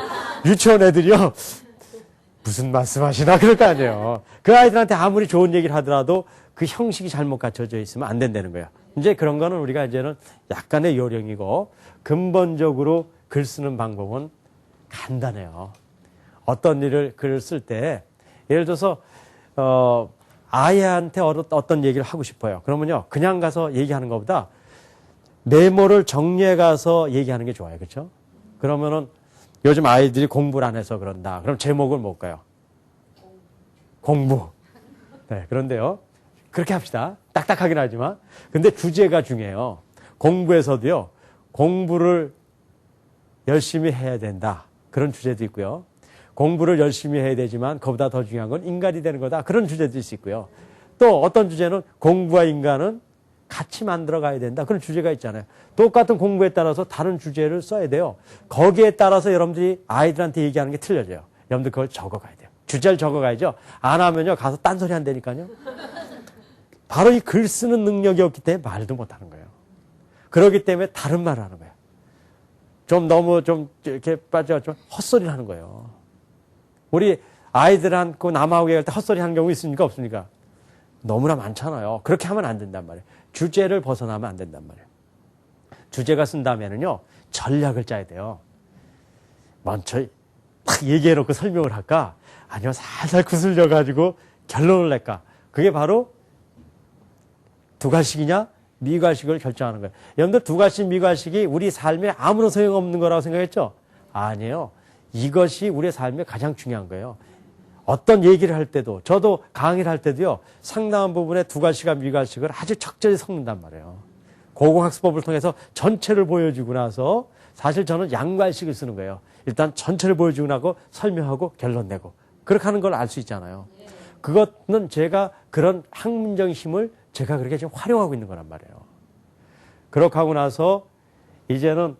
유치원 애들이요. 무슨 말씀하시나 그럴 거 아니에요. 그 아이들한테 아무리 좋은 얘기를 하더라도 그 형식이 잘못 갖춰져 있으면 안 된다는 거예요. 이제 그런 거는 우리가 이제는 약간의 요령이고 근본적으로 글 쓰는 방법은 간단해요. 어떤 글을 쓸 때 예를 들어서 아이한테 어떤 얘기를 하고 싶어요. 그러면요. 그냥 가서 얘기하는 것보다 메모를 정리해 가서 얘기하는 게 좋아요. 그렇죠? 그러면은 요즘 아이들이 공부를 안 해서 그런다. 그럼 제목을 뭘까요? 공부. 네, 그런데요. 그렇게 합시다. 딱딱하긴 하지만. 근데 주제가 중요해요. 공부에서도요. 공부를 열심히 해야 된다. 그런 주제도 있고요. 공부를 열심히 해야 되지만 그보다 더 중요한 건 인간이 되는 거다. 그런 주제도 있을 수 있고요. 또 어떤 주제는 공부와 인간은 같이 만들어 가야 된다. 그런 주제가 있잖아요. 똑같은 공부에 따라서 다른 주제를 써야 돼요. 거기에 따라서 여러분들이 아이들한테 얘기하는 게 틀려져요. 여러분들 그걸 적어 가야 돼요. 주제를 적어 가야죠. 안 하면요. 가서 딴소리 한다니까요. 바로 이 글 쓰는 능력이 없기 때문에 말도 못 하는 거예요. 그렇기 때문에 다른 말을 하는 거예요. 좀 너무 좀 이렇게 빠져가지고 헛소리를 하는 거예요. 우리 아이들하고 남하고 얘기할 때 헛소리 하는 경우 있습니까? 없습니까? 너무나 많잖아요. 그렇게 하면 안 된단 말이에요. 주제를 벗어나면 안 된단 말이에요. 주제가 쓴다면은요, 전략을 짜야 돼요. 먼저 딱 얘기해놓고 설명을 할까? 아니면 살살 구슬려가지고 결론을 낼까? 그게 바로 두괄식이냐, 미괄식을 결정하는 거예요. 여러분들 두괄식, 미괄식이 우리 삶에 아무런 소용없는 거라고 생각했죠? 아니에요. 이것이 우리의 삶에 가장 중요한 거예요. 어떤 얘기를 할 때도, 저도 강의를 할 때도요, 상당한 부분에 두괄식과 미괄식을 아주 적절히 섞는단 말이에요. 고공학습법을 통해서 전체를 보여주고 나서 사실 저는 양괄식을 쓰는 거예요. 일단 전체를 보여주고 나고 설명하고 결론 내고. 그렇게 하는 걸 알 수 있잖아요. 그것은 제가 그런 학문적인 힘을 제가 그렇게 지금 활용하고 있는 거란 말이에요. 그렇게 하고 나서 이제는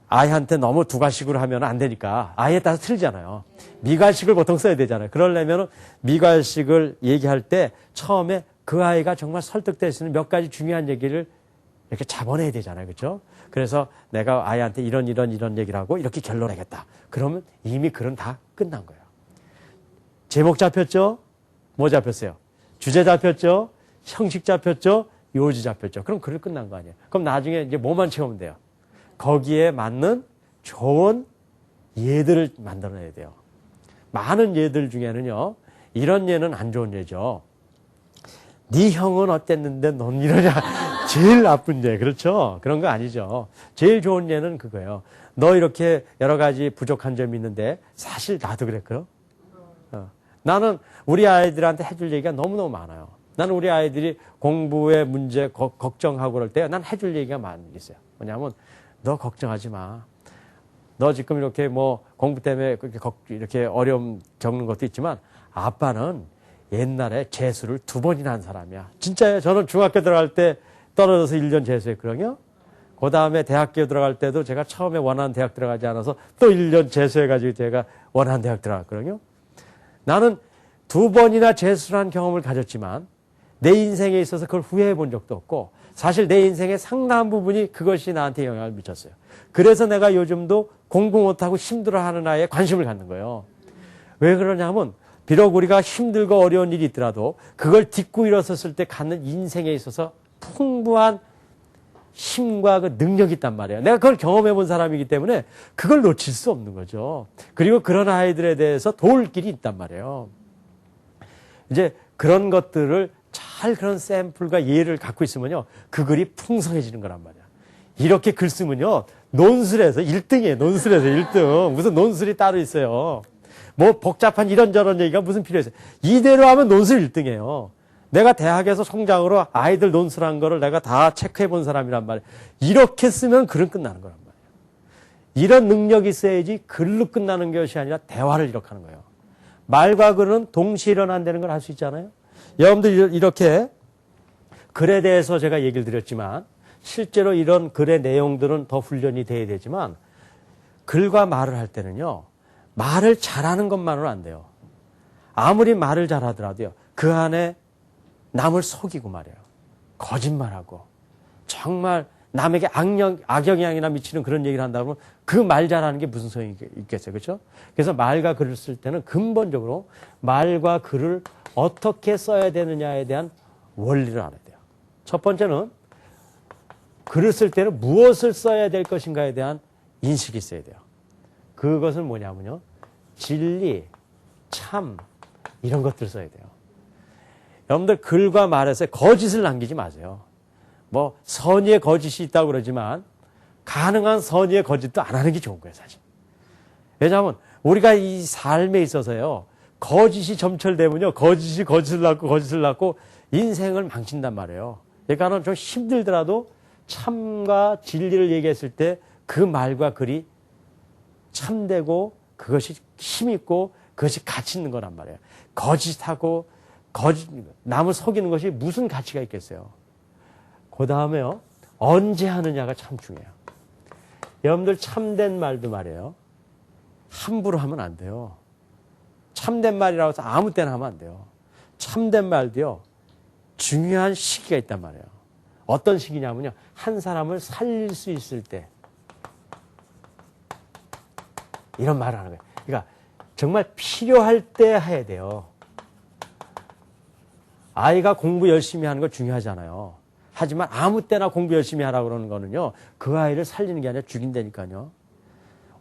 아이한테 너무 두괄식으로 하면 안 되니까 아이에 따라서 틀리잖아요. 미괄식을 보통 써야 되잖아요. 그러려면 미괄식을 얘기할 때 처음에 그 아이가 정말 설득될 수 있는 몇 가지 중요한 얘기를 이렇게 잡아내야 되잖아요. 그렇죠? 그래서 내가 아이한테 이런 얘기를 하고 이렇게 결론내겠다. 그러면 이미 글은 다 끝난 거예요. 제목 잡혔죠? 뭐 잡혔어요? 주제 잡혔죠? 형식 잡혔죠? 요지 잡혔죠? 그럼 글을 끝난 거 아니에요. 그럼 나중에 이제 뭐만 채우면 돼요? 거기에 맞는 좋은 예들을 만들어내야 돼요. 많은 예들 중에는요, 이런 예는 안 좋은 예죠. 네 형은 어땠는데 넌 이러냐. 제일 나쁜 예, 그렇죠? 그런 거 아니죠. 제일 좋은 예는 그거예요. 너 이렇게 여러 가지 부족한 점이 있는데 사실 나도 그랬거든. 나는 우리 아이들한테 해줄 얘기가 너무너무 많아요. 나는 우리 아이들이 공부에 문제 걱정하고 그럴 때 난 해줄 얘기가 많이 있어요. 뭐냐면 너 걱정하지 마. 너 지금 이렇게 뭐 공부 때문에 이렇게 어려움 겪는 것도 있지만 아빠는 옛날에 재수를 2번이나 한 사람이야. 진짜예요. 저는 중학교 들어갈 때 떨어져서 1년 재수했거든요. 그 다음에 대학교 들어갈 때도 제가 처음에 원하는 대학 들어가지 않아서 또 1년 재수해가지고 제가 원하는 대학 들어갔거든요. 나는 2번이나 재수를 한 경험을 가졌지만 내 인생에 있어서 그걸 후회해 본 적도 없고 사실 내 인생의 상당한 부분이 그것이 나한테 영향을 미쳤어요. 그래서 내가 요즘도 공부 못하고 힘들어하는 아이에 관심을 갖는 거예요. 왜 그러냐면 비록 우리가 힘들고 어려운 일이 있더라도 그걸 딛고 일어섰을 때 갖는 인생에 있어서 풍부한 힘과 그 능력이 있단 말이에요. 내가 그걸 경험해 본 사람이기 때문에 그걸 놓칠 수 없는 거죠. 그리고 그런 아이들에 대해서 도울 길이 있단 말이에요. 이제 그런 것들을 잘 그런 샘플과 예를 갖고 있으면요. 그 글이 풍성해지는 거란 말이야. 이렇게 글 쓰면요. 논술에서 1등이에요. 논술에서 1등. 무슨 논술이 따로 있어요. 뭐 복잡한 이런저런 얘기가 무슨 필요 있어요. 이대로 하면 논술 1등이에요. 내가 대학에서 성장으로 아이들 논술한 거를 내가 다 체크해 본 사람이란 말이에요. 이렇게 쓰면 글은 끝나는 거란 말이에요. 이런 능력이 있어야지 글로 끝나는 것이 아니라 대화를 이렇게 하는 거예요. 말과 글은 동시에 일어난다는 걸 알 수 있잖아요. 여러분들 이렇게 글에 대해서 제가 얘기를 드렸지만 실제로 이런 글의 내용들은 더 훈련이 돼야 되지만 글과 말을 할 때는요. 말을 잘하는 것만으로는 안 돼요. 아무리 말을 잘하더라도요. 그 안에 남을 속이고 말이에요. 거짓말하고 정말 남에게 악영향이나 미치는 그런 얘기를 한다면 그 말 잘하는 게 무슨 소용이 있겠어요. 그렇죠? 그래서 말과 글을 쓸 때는 근본적으로 말과 글을 어떻게 써야 되느냐에 대한 원리를 알아야 돼요. 첫 번째는 글을 쓸 때는 무엇을 써야 될 것인가에 대한 인식이 있어야 돼요. 그것은 뭐냐면요. 진리, 참 이런 것들을 써야 돼요. 여러분들 글과 말에서 거짓을 남기지 마세요. 뭐 선의의 거짓이 있다고 그러지만 가능한 선의의 거짓도 안 하는 게 좋은 거예요. 사실. 왜냐하면 우리가 이 삶에 있어서요. 거짓이 점철되면요. 거짓을 낳고 인생을 망친단 말이에요. 그러니까는 좀 힘들더라도 참과 진리를 얘기했을 때 그 말과 글이 참되고 그것이 힘있고 그것이 가치 있는 거란 말이에요. 거짓하고 남을 속이는 것이 무슨 가치가 있겠어요. 그 다음에요. 언제 하느냐가 참 중요해요. 여러분들 참된 말도 말이에요. 함부로 하면 안 돼요. 참된 말이라고 해서 아무 때나 하면 안 돼요. 참된 말도요. 중요한 시기가 있단 말이에요. 어떤 시기냐면요. 한 사람을 살릴 수 있을 때. 이런 말을 하는 거예요. 그러니까 정말 필요할 때 해야 돼요. 아이가 공부 열심히 하는 거 중요하잖아요. 하지만 아무 때나 공부 열심히 하라고 그러는 거는요. 그 아이를 살리는 게 아니라 죽인다니까요.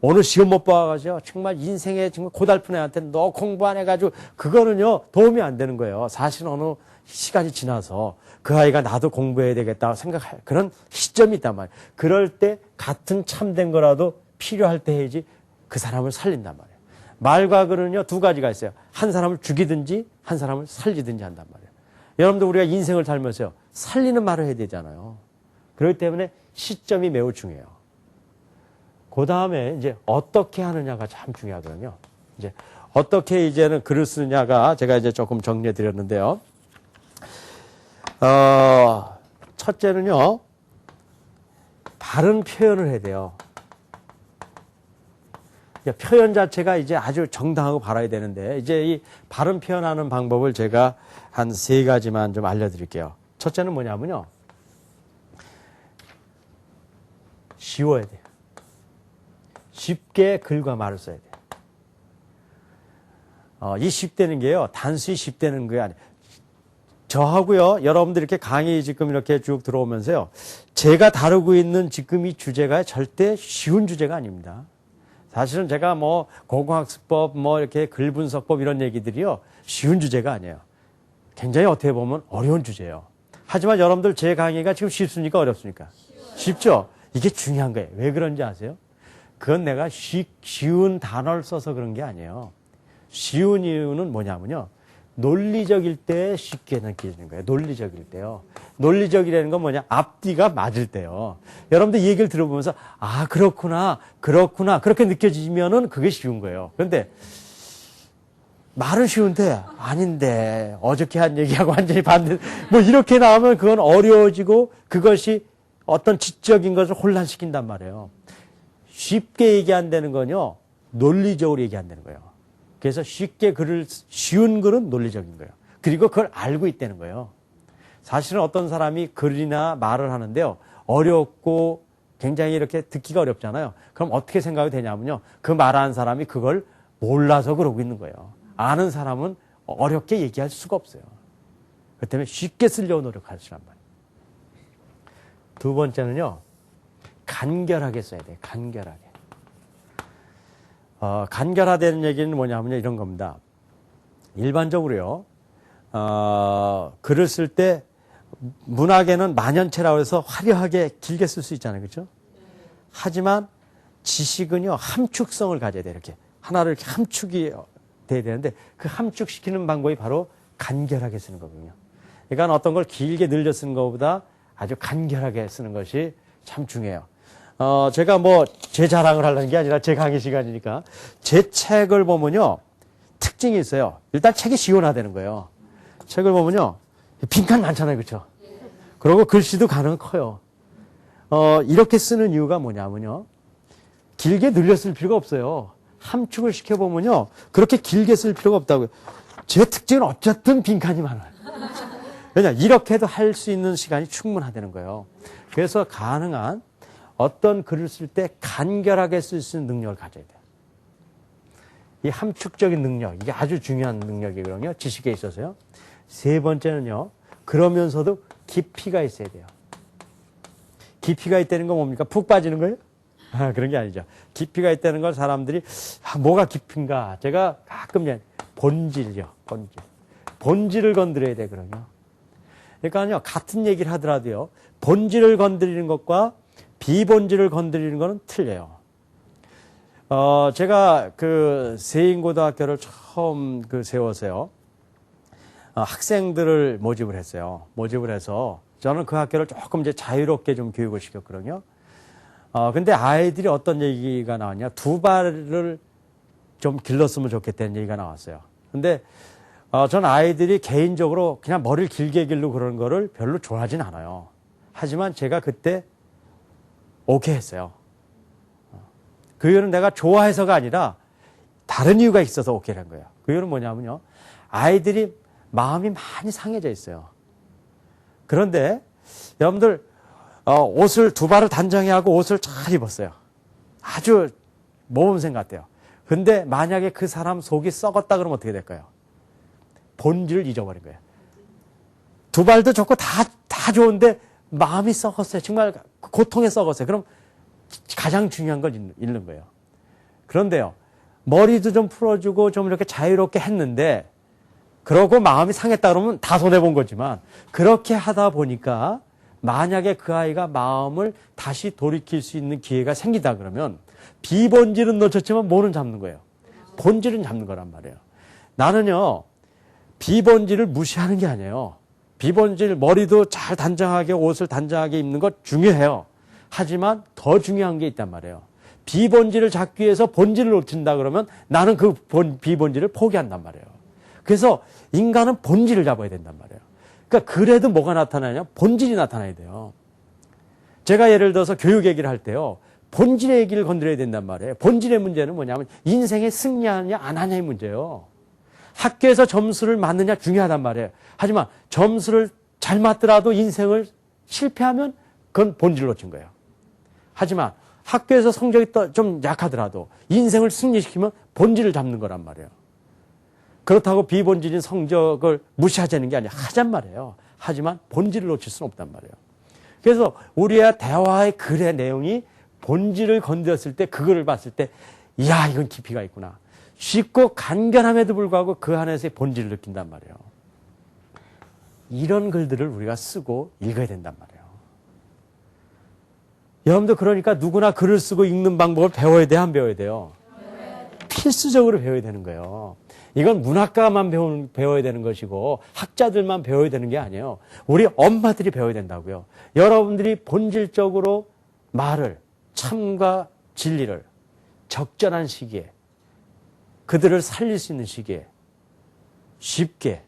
오늘 시험 못 봐가지고 정말 인생에 정말 고달픈 애한테 너 공부 안 해가지고 그거는요. 도움이 안 되는 거예요. 사실 어느 시간이 지나서 그 아이가 나도 공부해야 되겠다고 생각할 그런 시점이 있단 말이에요. 그럴 때 같은 참된 거라도 필요할 때 해야지 그 사람을 살린단 말이에요. 말과 글은요. 두 가지가 있어요. 한 사람을 죽이든지 한 사람을 살리든지 한단 말이에요. 여러분들 우리가 인생을 살면서요. 살리는 말을 해야 되잖아요. 그렇기 때문에 시점이 매우 중요해요. 그 다음에 이제 어떻게 하느냐가 참 중요하거든요. 이제 어떻게 이제는 글을 쓰느냐가 제가 이제 조금 정리해 드렸는데요. 첫째는요. 바른 표현을 해야 돼요. 표현 자체가 이제 아주 정당하고 바라야 되는데 이제 이 바른 표현하는 방법을 제가 한 3가지만 좀 알려드릴게요. 첫째는 뭐냐면요. 쉬워야 돼요. 쉽게 글과 말을 써야 돼요. 이 쉽다는 게요. 단순히 쉽다는 게 아니에요. 저하고요. 여러분들 이렇게 강의 지금 이렇게 쭉 들어오면서요. 제가 다루고 있는 지금 이 주제가 절대 쉬운 주제가 아닙니다. 사실은 제가 뭐 고고학습법, 뭐 이렇게 글분석법 이런 얘기들이요. 쉬운 주제가 아니에요. 굉장히 어떻게 보면 어려운 주제예요. 하지만 여러분들 제 강의가 지금 쉽습니까? 어렵습니까? 쉽죠? 이게 중요한 거예요. 왜 그런지 아세요? 그건 내가 쉬운 단어를 써서 그런 게 아니에요. 쉬운 이유는 뭐냐면요. 논리적일 때 쉽게 느껴지는 거예요. 논리적일 때요. 논리적이라는 건 뭐냐? 앞뒤가 맞을 때요. 여러분들 이 얘기를 들어보면서 아 그렇구나 그렇게 느껴지면은 그게 쉬운 거예요. 그런데 말은 쉬운데 아닌데 어저께 한 얘기하고 완전히 반대 뭐 이렇게 나오면 그건 어려워지고 그것이 어떤 지적인 것을 혼란시킨단 말이에요. 쉽게 얘기 안 되는 건요. 논리적으로 얘기 안 되는 거예요. 그래서 쉬운 글은 논리적인 거예요. 그리고 그걸 알고 있다는 거예요. 사실은 어떤 사람이 글이나 말을 하는데요. 어렵고 굉장히 이렇게 듣기가 어렵잖아요. 그럼 어떻게 생각이 되냐면요. 그 말하는 사람이 그걸 몰라서 그러고 있는 거예요. 아는 사람은 어렵게 얘기할 수가 없어요. 그렇기 때문에 쉽게 쓰려고 노력하시란 말이에요. 두 번째는요. 간결하게 써야 돼요. 간결하게. 간결하다는 얘기는 뭐냐면요. 이런 겁니다. 일반적으로요. 글을 쓸 때 문학에는 만연체라고 해서 화려하게 길게 쓸 수 있잖아요. 그렇죠? 하지만 지식은요. 함축성을 가져야 돼요. 이렇게. 하나를 이렇게 함축이 돼야 되는데 그 함축시키는 방법이 바로 간결하게 쓰는 거거든요. 그러니까 어떤 걸 길게 늘려 쓰는 것보다 아주 간결하게 쓰는 것이 참 중요해요. 제가 뭐 제 자랑을 하려는 게 아니라 제 강의 시간이니까 제 책을 보면요. 특징이 있어요. 일단 책이 시원하다는 거예요. 책을 보면요. 빈칸 많잖아요. 그렇죠? 그리고 글씨도 가능 커요. 이렇게 쓰는 이유가 뭐냐면요. 길게 늘려 쓸 필요가 없어요. 함축을 시켜보면요. 그렇게 길게 쓸 필요가 없다고요. 제 특징은 어쨌든 빈칸이 많아요. 왜냐? 이렇게도 할 수 있는 시간이 충분하다는 거예요. 그래서 가능한 어떤 글을 쓸 때 간결하게 쓸 수 있는 능력을 가져야 돼요. 이 함축적인 능력, 이게 아주 중요한 능력이거든요. 지식에 있어서요. 세 번째는요. 그러면서도 깊이가 있어야 돼요. 깊이가 있다는 건 뭡니까? 푹 빠지는 거예요? 그런 게 아니죠. 깊이가 있다는 걸 사람들이 뭐가 깊은가? 제가 가끔 본질이요. 본질을 건드려야 되거든요. 그러니까요. 같은 얘기를 하더라도요. 본질을 건드리는 것과 비본질을 건드리는 거는 틀려요. 제가 그 세인고등학교를 처음 세워서요. 학생들을 모집을 했어요. 모집을 해서 저는 그 학교를 조금 이제 자유롭게 좀 교육을 시켰거든요. 근데 아이들이 어떤 얘기가 나왔냐. 두 발을 좀 길렀으면 좋겠다는 얘기가 나왔어요. 근데, 전 아이들이 개인적으로 그냥 머리를 길게 기르고 그러는 거를 별로 좋아하진 않아요. 하지만 제가 그때 오케이 했어요. 그 이유는 내가 좋아해서가 아니라 다른 이유가 있어서 오케이 한 거예요. 그 이유는 뭐냐면요. 아이들이 마음이 많이 상해져 있어요. 그런데 여러분들 옷을 두 발을 단정히 하고 옷을 잘 입었어요. 아주 모범생 같아요. 근데 만약에 그 사람 속이 썩었다 그러면 어떻게 될까요? 본질을 잊어버린 거예요. 두 발도 좋고 다 좋은데 마음이 썩었어요. 정말 고통에 썩었어요. 그럼 가장 중요한 걸 잃는 거예요. 그런데요. 머리도 좀 풀어주고 좀 이렇게 자유롭게 했는데 그러고 마음이 상했다 그러면 다 손해본 거지만 그렇게 하다 보니까 만약에 그 아이가 마음을 다시 돌이킬 수 있는 기회가 생기다 그러면 비본질은 놓쳤지만 뭐는 잡는 거예요? 본질은 잡는 거란 말이에요. 나는요. 비본질을 무시하는 게 아니에요. 비본질 머리도 잘 단정하게 옷을 단정하게 입는 것 중요해요. 하지만 더 중요한 게 있단 말이에요. 비본질을 잡기 위해서 본질을 놓친다 그러면 나는 그 비본질을 포기한단 말이에요. 그래서 인간은 본질을 잡아야 된단 말이에요. 그러니까 그래도 뭐가 나타나냐? 본질이 나타나야 돼요. 제가 예를 들어서 교육 얘기를 할 때요. 본질의 얘기를 건드려야 된단 말이에요. 본질의 문제는 뭐냐면 인생에 승리하느냐 안 하냐의 문제예요. 학교에서 점수를 맞느냐 중요하단 말이에요. 하지만 점수를 잘 맞더라도 인생을 실패하면 그건 본질을 놓친 거예요. 하지만 학교에서 성적이 좀 약하더라도 인생을 승리시키면 본질을 잡는 거란 말이에요. 그렇다고 비본질인 성적을 무시하자는 게 아니라 하잔 말이에요. 하지만 본질을 놓칠 수는 없단 말이에요. 그래서 우리의 대화의 글의 내용이 본질을 건드렸을 때 그거를 봤을 때 이야 이건 깊이가 있구나. 쉽고 간결함에도 불구하고 그 안에서의 본질을 느낀단 말이에요. 이런 글들을 우리가 쓰고 읽어야 된단 말이에요. 여러분들 그러니까 누구나 글을 쓰고 읽는 방법을 배워야 돼, 안 배워야 돼요? 필수적으로 배워야 되는 거예요. 이건 문학가만 배워야 되는 것이고 학자들만 배워야 되는 게 아니에요. 우리 엄마들이 배워야 된다고요. 여러분들이 본질적으로 말을 참과 진리를 적절한 시기에 그들을 살릴 수 있는 시기에 쉽게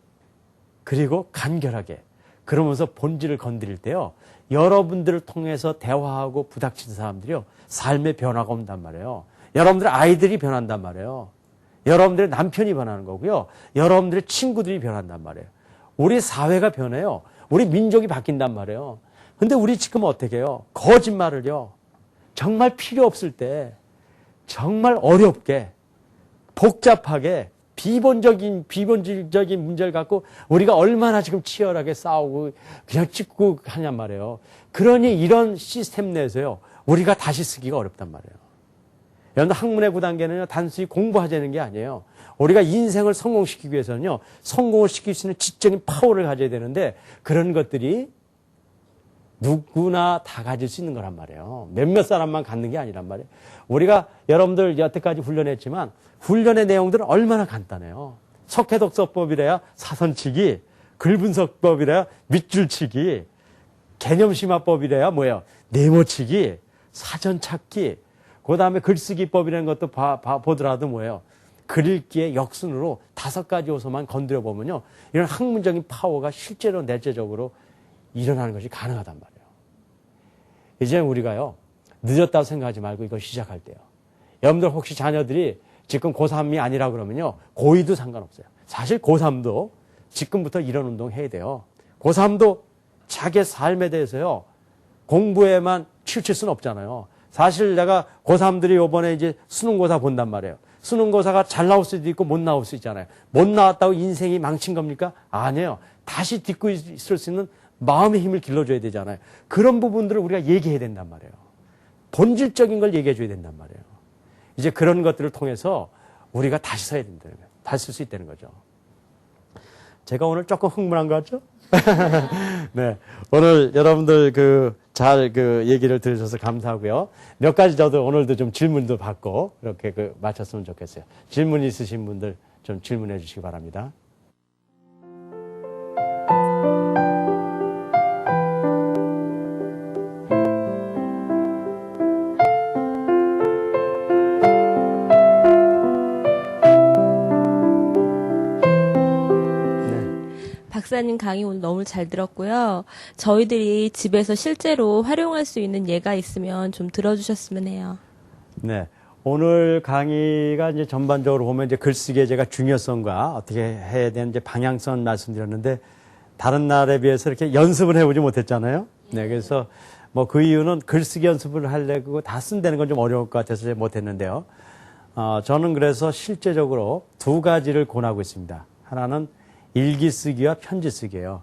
그리고 간결하게 그러면서 본질을 건드릴 때요. 여러분들을 통해서 대화하고 부닥치는 사람들이요. 삶의 변화가 온단 말이에요. 여러분들의 아이들이 변한단 말이에요. 여러분들의 남편이 변하는 거고요. 여러분들의 친구들이 변한단 말이에요. 우리 사회가 변해요. 우리 민족이 바뀐단 말이에요. 근데 우리 지금 어떻게 해요? 거짓말을요. 정말 필요 없을 때 정말 어렵게 복잡하게 비본질적인 문제를 갖고 우리가 얼마나 지금 치열하게 싸우고 그냥 찍고 하냔 말이에요. 그러니 이런 시스템 내에서요. 우리가 다시 쓰기가 어렵단 말이에요. 여러분 학문의 9단계는요. 단순히 공부하자는 게 아니에요. 우리가 인생을 성공시키기 위해서는요. 성공을 시킬 수 있는 지적인 파워를 가져야 되는데 그런 것들이 누구나 다 가질 수 있는 거란 말이에요. 몇몇 사람만 갖는 게 아니란 말이에요. 우리가 여러분들 여태까지 훈련했지만 훈련의 내용들은 얼마나 간단해요. 석회독서법이래야 사선치기, 글분석법이래야 밑줄치기, 개념심화법이래야 뭐예요? 네모치기, 사전찾기, 그 다음에 글쓰기법이라는 것도 보더라도 뭐예요? 글 읽기의 역순으로 5가지 요소만 건드려 보면요. 이런 학문적인 파워가 실제로 내재적으로 일어나는 것이 가능하단 말이에요. 이제 우리가요. 늦었다고 생각하지 말고 이거 시작할 때요. 여러분들 혹시 자녀들이 지금 고3이 아니라 그러면요. 고2도 상관없어요. 사실 고3도 지금부터 이런 운동 해야 돼요. 고3도 자기 삶에 대해서요. 공부에만 치우칠 수는 없잖아요. 사실 내가 고3들이 이번에 이제 수능고사 본단 말이에요. 수능고사가 잘 나올 수도 있고 못 나올 수 있잖아요. 못 나왔다고 인생이 망친 겁니까? 아니에요. 다시 딛고 있을 수 있는 마음의 힘을 길러줘야 되잖아요. 그런 부분들을 우리가 얘기해야 된단 말이에요. 본질적인 걸 얘기해줘야 된단 말이에요. 이제 그런 것들을 통해서 우리가 다시 서야 된다는 거예요. 다시 쓸 수 있다는 거죠. 제가 오늘 조금 흥분한 것 같죠? 네. 오늘 여러분들 잘 얘기를 들으셔서 감사하고요. 몇 가지 저도 오늘도 좀 질문도 받고 이렇게 마쳤으면 좋겠어요. 질문 있으신 분들 좀 질문해 주시기 바랍니다. 박사님 강의 오늘 너무 잘 들었고요. 저희들이 집에서 실제로 활용할 수 있는 예가 있으면 좀 들어주셨으면 해요. 네. 오늘 강의가 이제 전반적으로 보면 이제 글쓰기의 제가 중요성과 어떻게 해야 되는 이제 방향성 말씀드렸는데 다른 날에 비해서 이렇게 연습을 해보지 못했잖아요. 네. 그래서 뭐 그 이유는 글쓰기 연습을 하려고 다 쓴다는 건 좀 어려울 것 같아서 못했는데요. 저는 그래서 실제적으로 두 가지를 권하고 있습니다. 하나는 일기 쓰기와 편지 쓰기예요.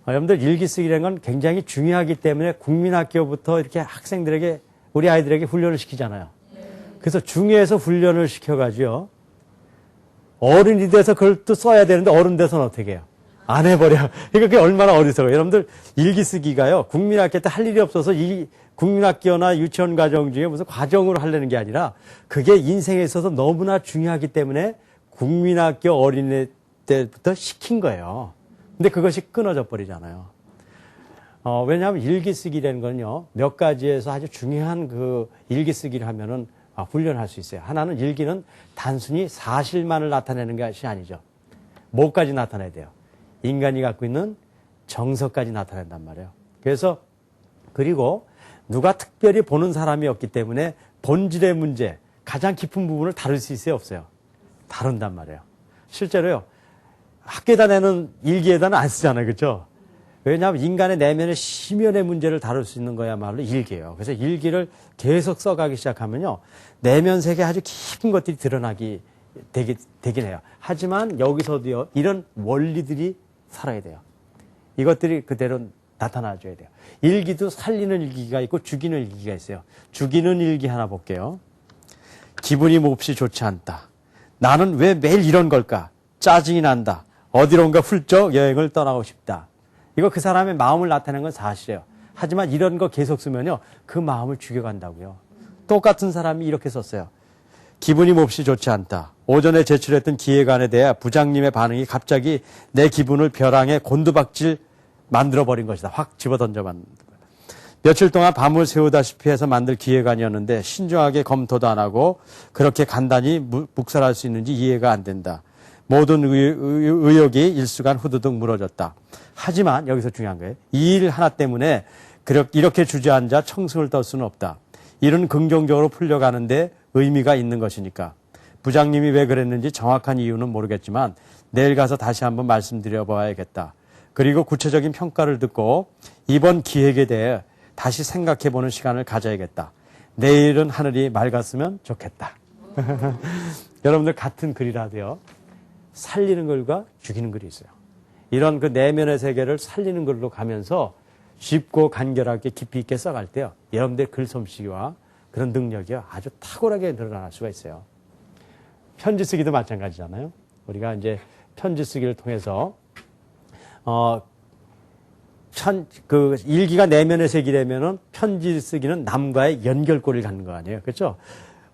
여러분들 일기 쓰기라는 건 굉장히 중요하기 때문에 국민학교부터 이렇게 학생들에게 우리 아이들에게 훈련을 시키잖아요. 그래서 중요해서 훈련을 시켜가지고 어른이 돼서 그걸 또 써야 되는데 어른 돼서는 어떻게 해요? 안 해버려. 그러니까 그게 얼마나 어리석어요. 여러분들 일기 쓰기가요. 국민학교 때 할 일이 없어서 이 국민학교나 유치원 과정 중에 무슨 과정으로 하려는 게 아니라 그게 인생에 있어서 너무나 중요하기 때문에 국민학교 어린이 때부터 시킨 거예요. 근데 그것이 끊어져 버리잖아요. 왜냐하면 일기 쓰기라는 건요, 몇 가지에서 아주 중요한 그 일기 쓰기를 하면은 훈련할 수 있어요. 하나는 일기는 단순히 사실만을 나타내는 것이 아니죠. 뭐까지 나타내야 돼요? 인간이 갖고 있는 정서까지 나타낸단 말이에요. 그래서, 그리고 누가 특별히 보는 사람이 없기 때문에 본질의 문제, 가장 깊은 부분을 다룰 수 있어요, 없어요? 다룬단 말이에요. 실제로요, 학교에다 내는 일기에다는 안 쓰잖아요, 그렇죠? 왜냐하면 인간의 내면의 심연의 문제를 다룰 수 있는 거야말로 일기예요. 그래서 일기를 계속 써가기 시작하면요, 내면 세계 아주 깊은 것들이 드러나기 되긴 해요. 하지만 여기서도요, 이런 원리들이 살아야 돼요. 이것들이 그대로 나타나줘야 돼요. 일기도 살리는 일기가 있고 죽이는 일기가 있어요. 죽이는 일기 하나 볼게요. 기분이 몹시 좋지 않다. 나는 왜 매일 이런 걸까? 짜증이 난다. 어디론가 훌쩍 여행을 떠나고 싶다. 이거 그 사람의 마음을 나타내는 건 사실이에요. 하지만 이런 거 계속 쓰면요, 그 마음을 죽여간다고요. 똑같은 사람이 이렇게 썼어요. 기분이 몹시 좋지 않다. 오전에 제출했던 기획안에 대해 부장님의 반응이 갑자기 내 기분을 벼랑에 곤두박질 만들어버린 것이다. 확 집어던져만. 며칠 동안 밤을 새우다시피 해서 만들 기획안이었는데 신중하게 검토도 안 하고 그렇게 간단히 묵살할 수 있는지 이해가 안 된다. 모든 의욕이 일수간 후두둑 무너졌다. 하지만 여기서 중요한 거예요. 이 일 하나 때문에 이렇게 주저앉아 청승을 떨 수는 없다. 일은 긍정적으로 풀려가는데 의미가 있는 것이니까. 부장님이 왜 그랬는지 정확한 이유는 모르겠지만 내일 가서 다시 한번 말씀드려 봐야겠다. 그리고 구체적인 평가를 듣고 이번 기획에 대해 다시 생각해보는 시간을 가져야겠다. 내일은 하늘이 맑았으면 좋겠다. 여러분들 같은 글이라도요, 살리는 글과 죽이는 글이 있어요. 이런 그 내면의 세계를 살리는 글로 가면서 쉽고 간결하게 깊이 있게 써갈 때요, 여러분들의 글솜씨와 그런 능력이 아주 탁월하게 늘어날 수가 있어요. 편지 쓰기도 마찬가지잖아요. 우리가 이제 편지 쓰기를 통해서 일기가 내면의 세계라면은 편지 쓰기는 남과의 연결고리를 갖는 거 아니에요. 그렇죠?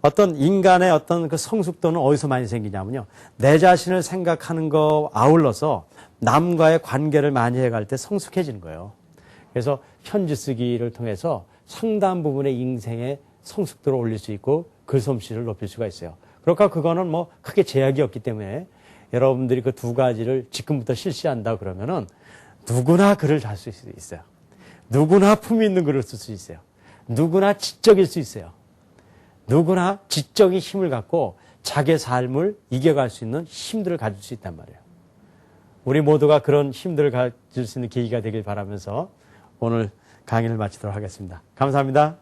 어떤 인간의 어떤 그 성숙도는 어디서 많이 생기냐면요, 내 자신을 생각하는 거 아울러서 남과의 관계를 많이 해갈 때 성숙해지는 거예요. 그래서 편지 쓰기를 통해서 상당 부분의 인생의 성숙도를 올릴 수 있고 글솜씨를 높일 수가 있어요. 그러니까 그거는 뭐 크게 제약이 없기 때문에 여러분들이 그 두 가지를 지금부터 실시한다 그러면은 누구나 글을 잘 쓸 수 있어요. 누구나 품위 있는 글을 쓸 수 있어요. 누구나 지적일 수 있어요. 누구나 지적인 힘을 갖고 자기의 삶을 이겨갈 수 있는 힘들을 가질 수 있단 말이에요. 우리 모두가 그런 힘들을 가질 수 있는 계기가 되길 바라면서 오늘 강의를 마치도록 하겠습니다. 감사합니다.